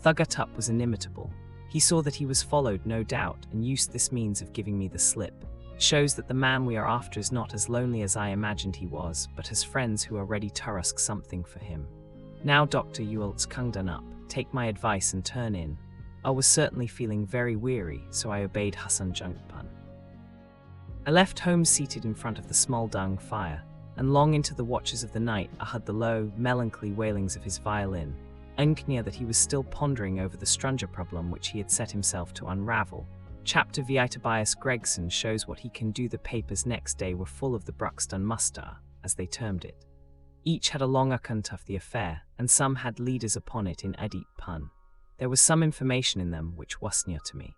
Thugatup was inimitable. He saw that he was followed, no doubt, and used this means of giving me the slip. It shows that the man we are after is not as lonely as I imagined he was, but has friends who are ready to risk something for him. Now, Doctor, you old skungdun up, take my advice and turn in. I was certainly feeling very weary, so I obeyed Hassan Junkpun. I left Holmes seated in front of the small dung fire, and long into the watches of the night I heard the low, melancholy wailings of his violin, unclear that he was still pondering over the Strunger problem which he had set himself to unravel. Chapter vii Tobias Gregson shows what he can do. The papers next day were full of the Bruxton muster, as they termed it. Each had a long account of the affair, and some had leaders upon it in Edit Pun. There was some information in them which was new to me.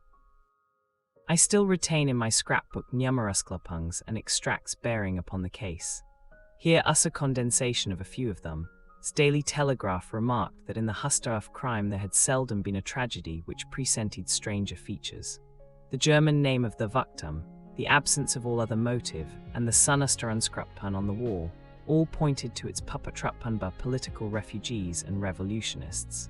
I still retain in my scrapbook numerous clippings and extracts bearing upon the case. Here is a condensation of a few of them. Daily Telegraph remarked that in the Huster of crime there had seldom been a tragedy which presented stranger features. The German name of the victim, the absence of all other motive, and the sinister unscriptpun on the wall, all pointed to its puppetruppun by political refugees and revolutionists.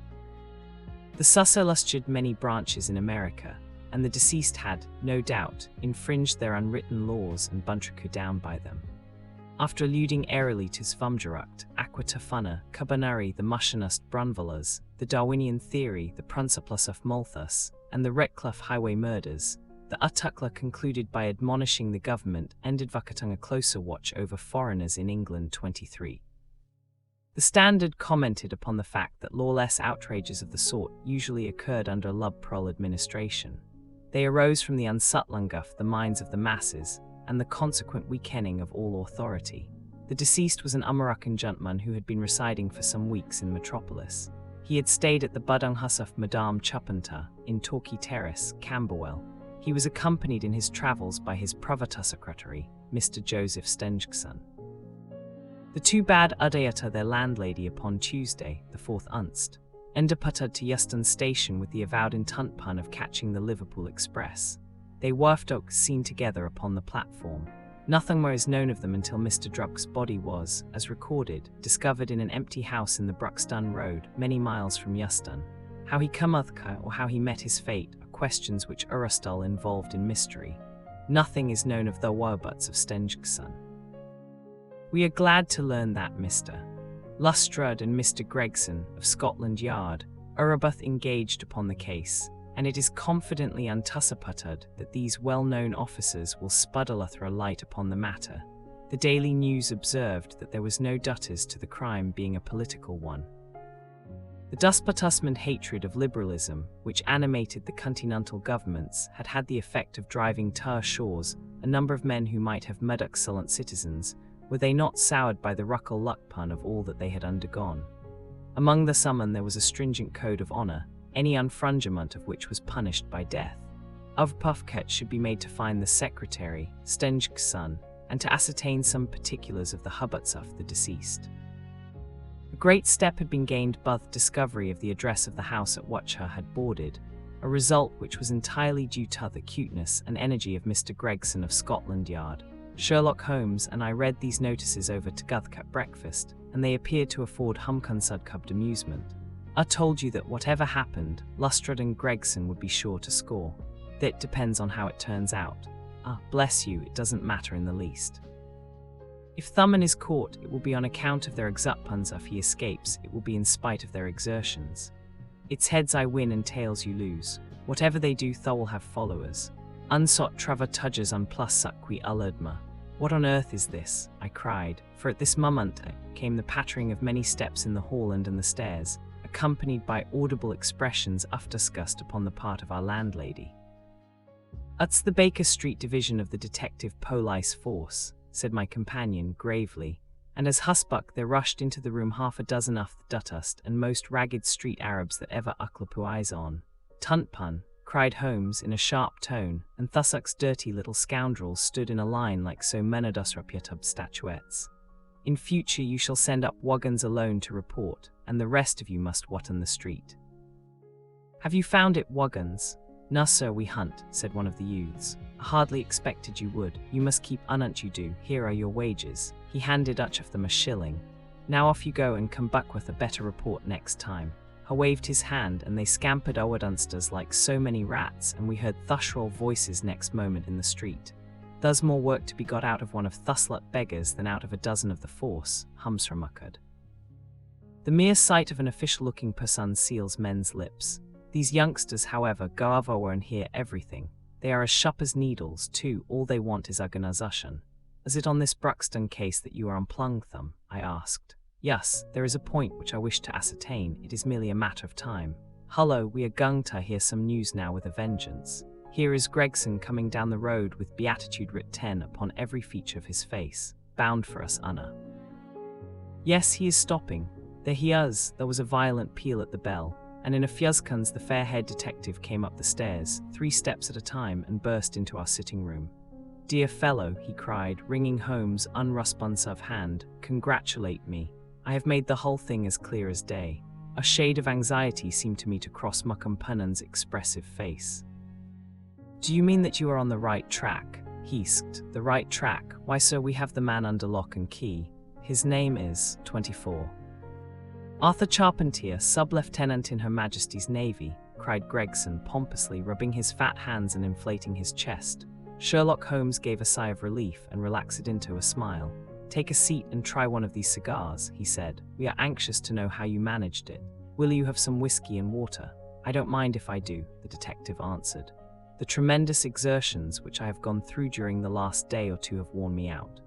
The Sussa lusted many branches in America, and the deceased had, no doubt, infringed their unwritten laws and buntraku down by them. After alluding airily to Svumgerucht, Aquatafuna, Cabanari, the Mushionist Brunvallas, the Darwinian theory, the Principlus of Malthus, and the Retcliffe highway murders, the Utukla concluded by admonishing the government and advocating a closer watch over foreigners in England 23. The Standard commented upon the fact that lawless outrages of the sort usually occurred under Lub Prol administration. They arose from the unsettling of the minds of the masses, and the consequent weakening of all authority. The deceased was an Amarakan gentleman who had been residing for some weeks in Metropolis. He had stayed at the Budunghus of Madame Chupanta in Torquay Terrace, Camberwell. He was accompanied in his travels by his Provost Secretary, Mr. Joseph Stenjkson. The two bade Udayata their landlady upon Tuesday, the 4th Unst, and departed to Euston Station with the avowed intentpun of catching the Liverpool Express. They were seen together upon the platform. Nothing more is known of them until Mr. Druck's body was, as recorded, discovered in an empty house in the Bruxton Road, many miles from Euston. How he comethka or how he met his fate are questions which Urustal involved in mystery. Nothing is known of the whereabouts of Stenjkson. We are glad to learn that Mr. Lustrud and Mr. Gregson, of Scotland Yard, are both engaged upon the case, and it is confidently anticipated that these well-known officers will spuddle a light upon the matter. The Daily News observed that there was no doubt as to the crime being a political one. The despotism and hatred of liberalism, which animated the continental governments, had had the effect of driving to our shores a number of men who might have made excellent citizens, were they not soured by the ruckle luckpun of all that they had undergone. Among the summon there was a stringent code of honour, any unfrungement of which was punished by death. Of Puffket should be made to find the secretary, Stenjkson, and to ascertain some particulars of the hubbuts of the deceased. A great step had been gained by the discovery of the address of the house at which her had boarded, a result which was entirely due to the cuteness and energy of Mr. Gregson of Scotland Yard. Sherlock Holmes and I read these notices over together at breakfast, and they appeared to afford Humcunsudcubbed amusement. I told you that whatever happened, Lustrud and Gregson would be sure to score. That depends on how it turns out. Bless you, it doesn't matter in the least. If Thumman is caught, it will be on account of their exuppuns. If he escapes, it will be in spite of their exertions. It's heads I win and tails you lose. Whatever they do, Thaw will have followers. Unsought trava tudges on plus sucqui ullerdma. What on earth is this? I cried, for at this moment came the pattering of many steps in the hall and in the stairs, accompanied by audible expressions of disgust upon the part of our landlady. "It's the Baker Street division of the Detective Police Force," said my companion gravely, and as Husbuck there rushed into the room half a dozen of the duttest and most ragged street Arabs that ever uklapu eyes on. "Tuntpun," cried Holmes in a sharp tone, and Thussuck's dirty little scoundrels stood in a line like so many of us Reputub statuettes. In future you shall send up waggons alone to report, and the rest of you must wot on the street. Have you found it, waggons? "No, sir, we hunt," said one of the youths. "I hardly expected you would. You must keep unt you do. Here are your wages." He handed each of them a shilling. "Now off you go and come back with a better report next time." He waved his hand and they scampered over Dunsters like so many rats, and we heard thusroll voices next moment in the street. "There's more work to be got out of one of thuslut beggars than out of a dozen of the force," Hums remarked. The mere sight of an official-looking person seals men's lips. These youngsters, however, go over and hear everything. They are as sharp as needles, too. All they want is organisation. "Is it on this Bruxton case that you are on Plung Thumb?" I asked. "Yes, there is a point which I wish to ascertain. It is merely a matter of time. Hullo, we are going to hear some news now with a vengeance. Here is Gregson coming down the road with Beatitude writ 10 upon every feature of his face, bound for us, Unna. Yes, he is stopping. There he is." There was a violent peal at the bell, and in a few seconds the fair-haired detective came up the stairs, 3 steps at a time, and burst into our sitting room. "Dear fellow," he cried, wringing Holmes' unresponsive hand, "congratulate me. I have made the whole thing as clear as day." A shade of anxiety seemed to me to cross Muckampunnan's expressive face. "Do you mean that you are on the right track?" he asked. "The right track? Why, sir, we have the man under lock and key. His name is 24. Arthur Charpentier, sub-lieutenant in Her Majesty's Navy," cried Gregson, pompously rubbing his fat hands and inflating his chest. Sherlock Holmes gave a sigh of relief and relaxed it into a smile. "Take a seat and try one of these cigars," he said. "We are anxious to know how you managed it. Will you have some whiskey and water?" "I don't mind if I do," the detective answered. "The tremendous exertions which I have gone through during the last day or two have worn me out.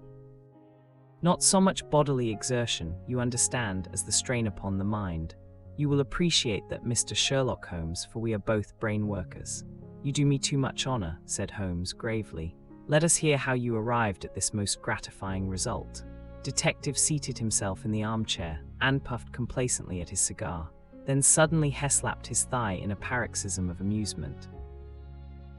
Not so much bodily exertion, you understand, as the strain upon the mind. You will appreciate that, Mr. Sherlock Holmes, for we are both brain workers." "You do me too much honor," said Holmes gravely. "Let us hear how you arrived at this most gratifying result." Detective seated himself in the armchair and puffed complacently at his cigar. Then suddenly he slapped his thigh in a paroxysm of amusement.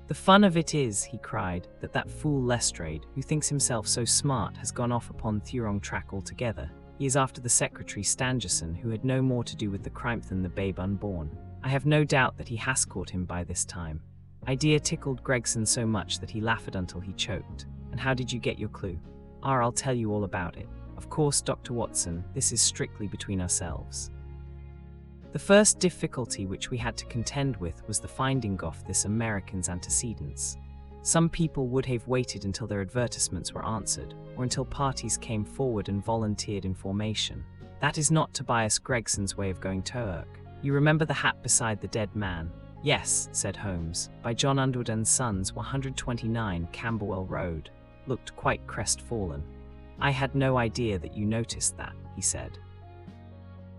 "The fun of it is," he cried, "that fool Lestrade, who thinks himself so smart, has gone off upon the wrong track altogether. He is after the Secretary Stangerson, who had no more to do with the crime than the babe unborn. I have no doubt that he has caught him by this time." Idea tickled Gregson so much that he laughed until he choked. "And how did you get your clue?" I'll tell you all about it. Of course, Dr. Watson, this is strictly between ourselves. The first difficulty which we had to contend with was the finding of this American's antecedents. Some people would have waited until their advertisements were answered, or until parties came forward and volunteered information. That is not Tobias Gregson's way of going to work. You remember the hat beside the dead man? "Yes," said Holmes, "by John Underwood and Sons, 129 Camberwell Road." Looked quite crestfallen. "I had no idea that you noticed that," he said.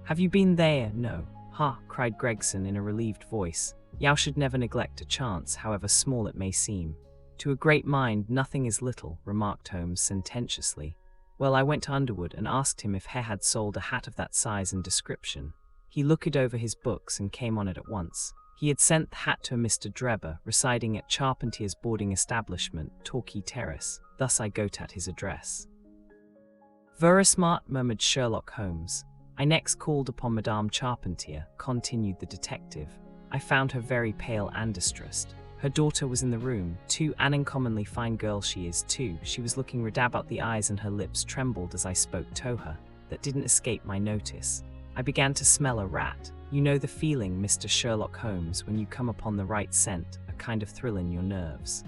"Have you been there?" "No." "Ha!" cried Gregson in a relieved voice. "Thou should never neglect a chance, however small it may seem." "To a great mind nothing is little," remarked Holmes sententiously. "Well, I went to Underwood and asked him if he had sold a hat of that size and description. He looked over his books and came on it at once. He had sent the hat to a Mr. Drebber, residing at Charpentier's boarding establishment, Torquay Terrace. Thus I got at his address." "Very smart," murmured Sherlock Holmes. "I next called upon Madame Charpentier," continued the detective. "I found her very pale and distressed. Her daughter was in the room, too, an uncommonly fine girl she is, too. She was looking red about the eyes and her lips trembled as I spoke to her. That didn't escape my notice. I began to smell a rat. You know the feeling, Mr. Sherlock Holmes, when you come upon the right scent, a kind of thrill in your nerves."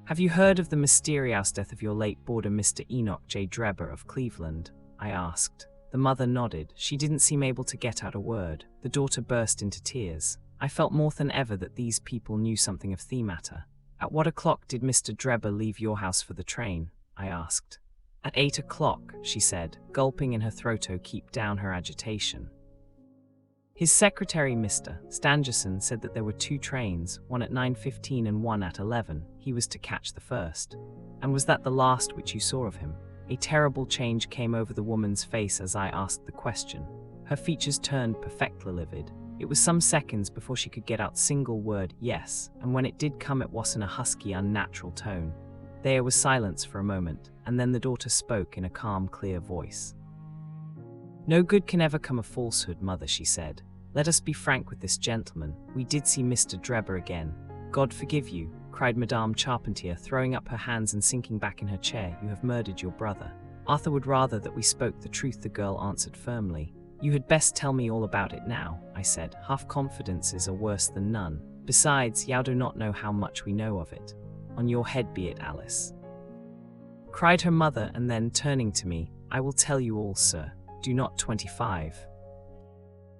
"Have you heard of the mysterious death of your late boarder, Mr. Enoch J. Drebber of Cleveland?" I asked. The mother nodded. She didn't seem able to get out a word. The daughter burst into tears. I felt more than ever that these people knew something of the matter. "At what o'clock did Mr. Drebber leave your house for the train?" I asked. "At 8 o'clock, she said, gulping in her throat to keep down her agitation. "His secretary, Mr. Stangerson, said that there were 2 trains, one at 9:15 and one at 11. He was to catch the first." "And was that the last which you saw of him?" A terrible change came over the woman's face as I asked the question. Her features turned perfectly livid. It was some seconds before she could get out single word, "Yes," and when it did come it was in a husky, unnatural tone. There was silence for a moment, and then the daughter spoke in a calm, clear voice. "No good can ever come of falsehood, mother," she said. "Let us be frank with this gentleman. We did see Mr. Drebber again." "God forgive you," cried Madame Charpentier, throwing up her hands and sinking back in her chair. "You have murdered your brother." "Arthur would rather that we spoke the truth," the girl answered firmly. "You had best tell me all about it now," I said. "Half confidences are worse than none. Besides, you do not know how much we know of it." "On your head be it, Alice," cried her mother, and then, turning to me, "I will tell you all, sir. Do not 25.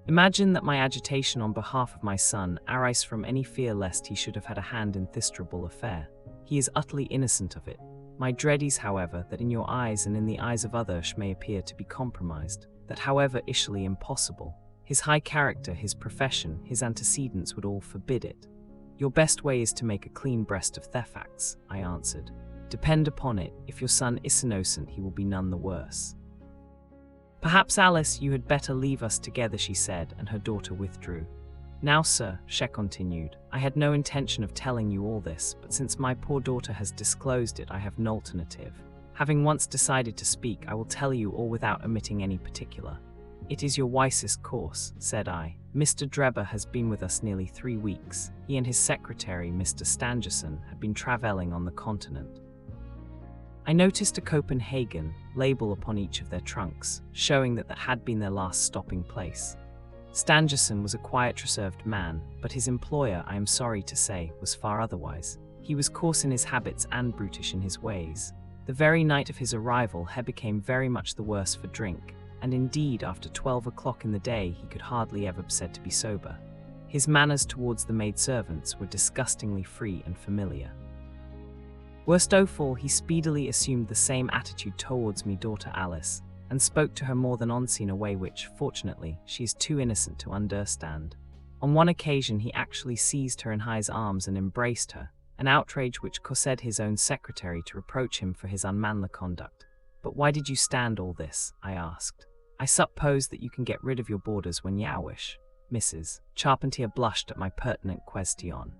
Imagine that my agitation on behalf of my son arises from any fear lest he should have had a hand in this terrible affair. He is utterly innocent of it. My dread is, however, that in your eyes and in the eyes of others may appear to be compromised, that however ishly impossible, his high character, his profession, his antecedents would all forbid it. Your best way is to make a clean breast of the facts, I answered. Depend upon it, if your son is innocent, he will be none the worse. Perhaps, Alice, you had better leave us together, she said, and her daughter withdrew. Now, sir, she continued, I had no intention of telling you all this, but since my poor daughter has disclosed it, I have no alternative. Having once decided to speak, I will tell you all without omitting any particular. It is your wisest course, said I. Mr. Drebber has been with us nearly 3 weeks. He and his secretary, Mr. Stangerson, had been travelling on the continent. I noticed a Copenhagen label upon each of their trunks, showing that had been their last stopping place. Stangerson was a quiet, reserved man, but his employer, I am sorry to say, was far otherwise. He was coarse in his habits and brutish in his ways. The very night of his arrival, he became very much the worse for drink, and indeed, after 12 o'clock in the day, he could hardly ever be said to be sober. His manners towards the maidservants were disgustingly free and familiar. Worst of all, he speedily assumed the same attitude towards me daughter Alice, and spoke to her more than once in a way which, fortunately, she is too innocent to understand. On one occasion he actually seized her in his arms and embraced her, an outrage which caused his own secretary to reproach him for his unmanly conduct. But why did you stand all this? I asked. I suppose that you can get rid of your boarders when you wish. Mrs. Charpentier blushed at my pertinent question.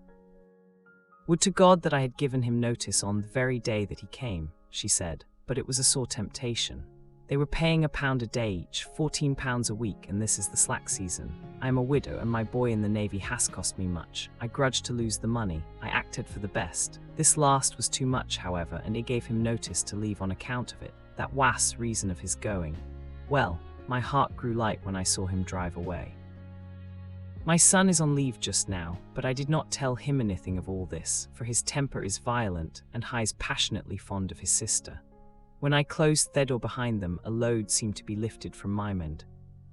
Would to God that I had given him notice on the very day that he came, she said, but it was a sore temptation. They were paying £1 a day each, £14 a week, and this is the slack season. I am a widow, and my boy in the Navy has cost me much. I grudged to lose the money. I acted for the best. This last was too much, however, and it gave him notice to leave on account of it. That was reason of his going. Well, my heart grew light when I saw him drive away. My son is on leave just now, but I did not tell him anything of all this, for his temper is violent, and he is passionately fond of his sister. When I closed the door behind them, a load seemed to be lifted from my mind.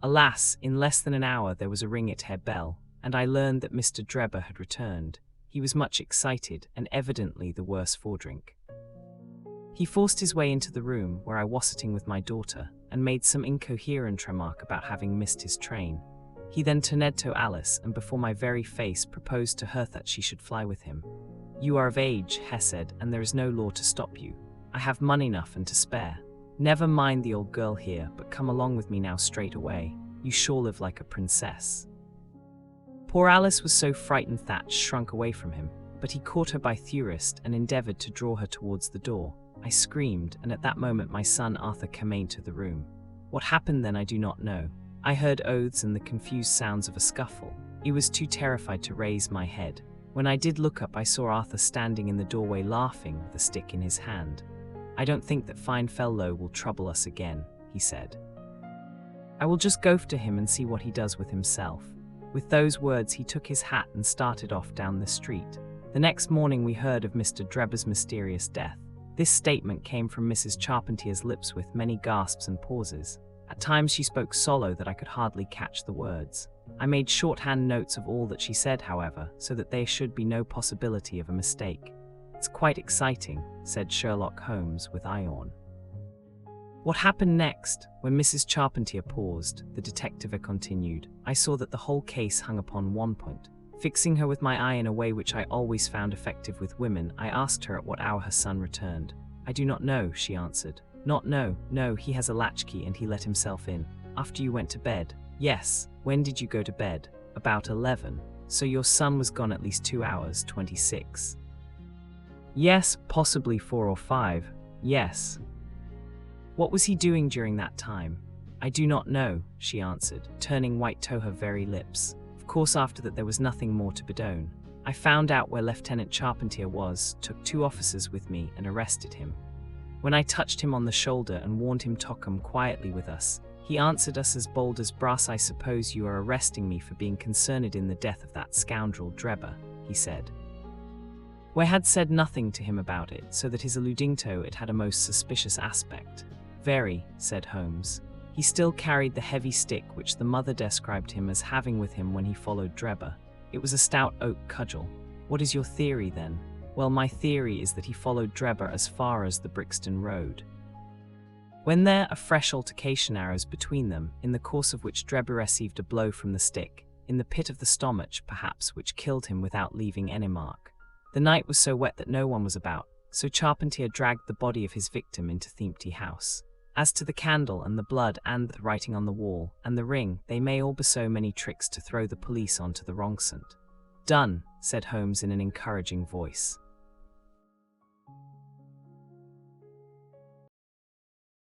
Alas, in less than an hour there was a ring at her bell, and I learned that Mr. Drebber had returned. He was much excited, and evidently the worse for drink. He forced his way into the room where I was sitting with my daughter, and made some incoherent remark about having missed his train. He then turned to Alice, and before my very face proposed to her that she should fly with him. You are of age, he said, and there is no law to stop you. I have money enough and to spare. Never mind the old girl here, but come along with me now straight away. You shall live like a princess. Poor Alice was so frightened that she shrunk away from him, but he caught her by the wrist and endeavoured to draw her towards the door. I screamed, and at that moment my son Arthur came into the room. What happened then I do not know. I heard oaths and the confused sounds of a scuffle. I was too terrified to raise my head. When I did look up, I saw Arthur standing in the doorway laughing with a stick in his hand. I don't think that fine fellow will trouble us again, he said. I will just go to him and see what he does with himself. With those words he took his hat and started off down the street. The next morning we heard of Mr. Drebber's mysterious death. This statement came from Mrs. Charpentier's lips with many gasps and pauses. At times she spoke so low that I could hardly catch the words. I made shorthand notes of all that she said, however, so that there should be no possibility of a mistake. It's quite exciting, said Sherlock Holmes with iron. What happened next? When Mrs. Charpentier paused, the detective continued. I saw that the whole case hung upon one point. Fixing her with my eye in a way which I always found effective with women, I asked her at what hour her son returned. I do not know, she answered. No, he has a latchkey and he let himself in. After you went to bed? Yes. When did you go to bed? About 11. So your son was gone at least 2 hours, 26. Yes, possibly 4 or 5. Yes. What was he doing during that time? I do not know, she answered, turning white to her very lips. Of course, after that there was nothing more to be done. I found out where Lieutenant Charpentier was, took 2 officers with me, and arrested him. When I touched him on the shoulder and warned him to come quietly with us, he answered us as bold as brass. I suppose you are arresting me for being concerned in the death of that scoundrel Drebber, he said. We had said nothing to him about it, so that his alluding to it had a most suspicious aspect. Very, said Holmes. He still carried the heavy stick which the mother described him as having with him when he followed Drebber. It was a stout oak cudgel. What is your theory, then? Well, my theory is that he followed Drebber as far as the Brixton Road. When there, a fresh altercation arose between them, in the course of which Drebber received a blow from the stick, in the pit of the stomach, perhaps, which killed him without leaving any mark. The night was so wet that no one was about, so Charpentier dragged the body of his victim into the empty house. As to the candle and the blood and the writing on the wall and the ring, they may all be so many tricks to throw the police onto the wrong scent. Done, said Holmes in an encouraging voice.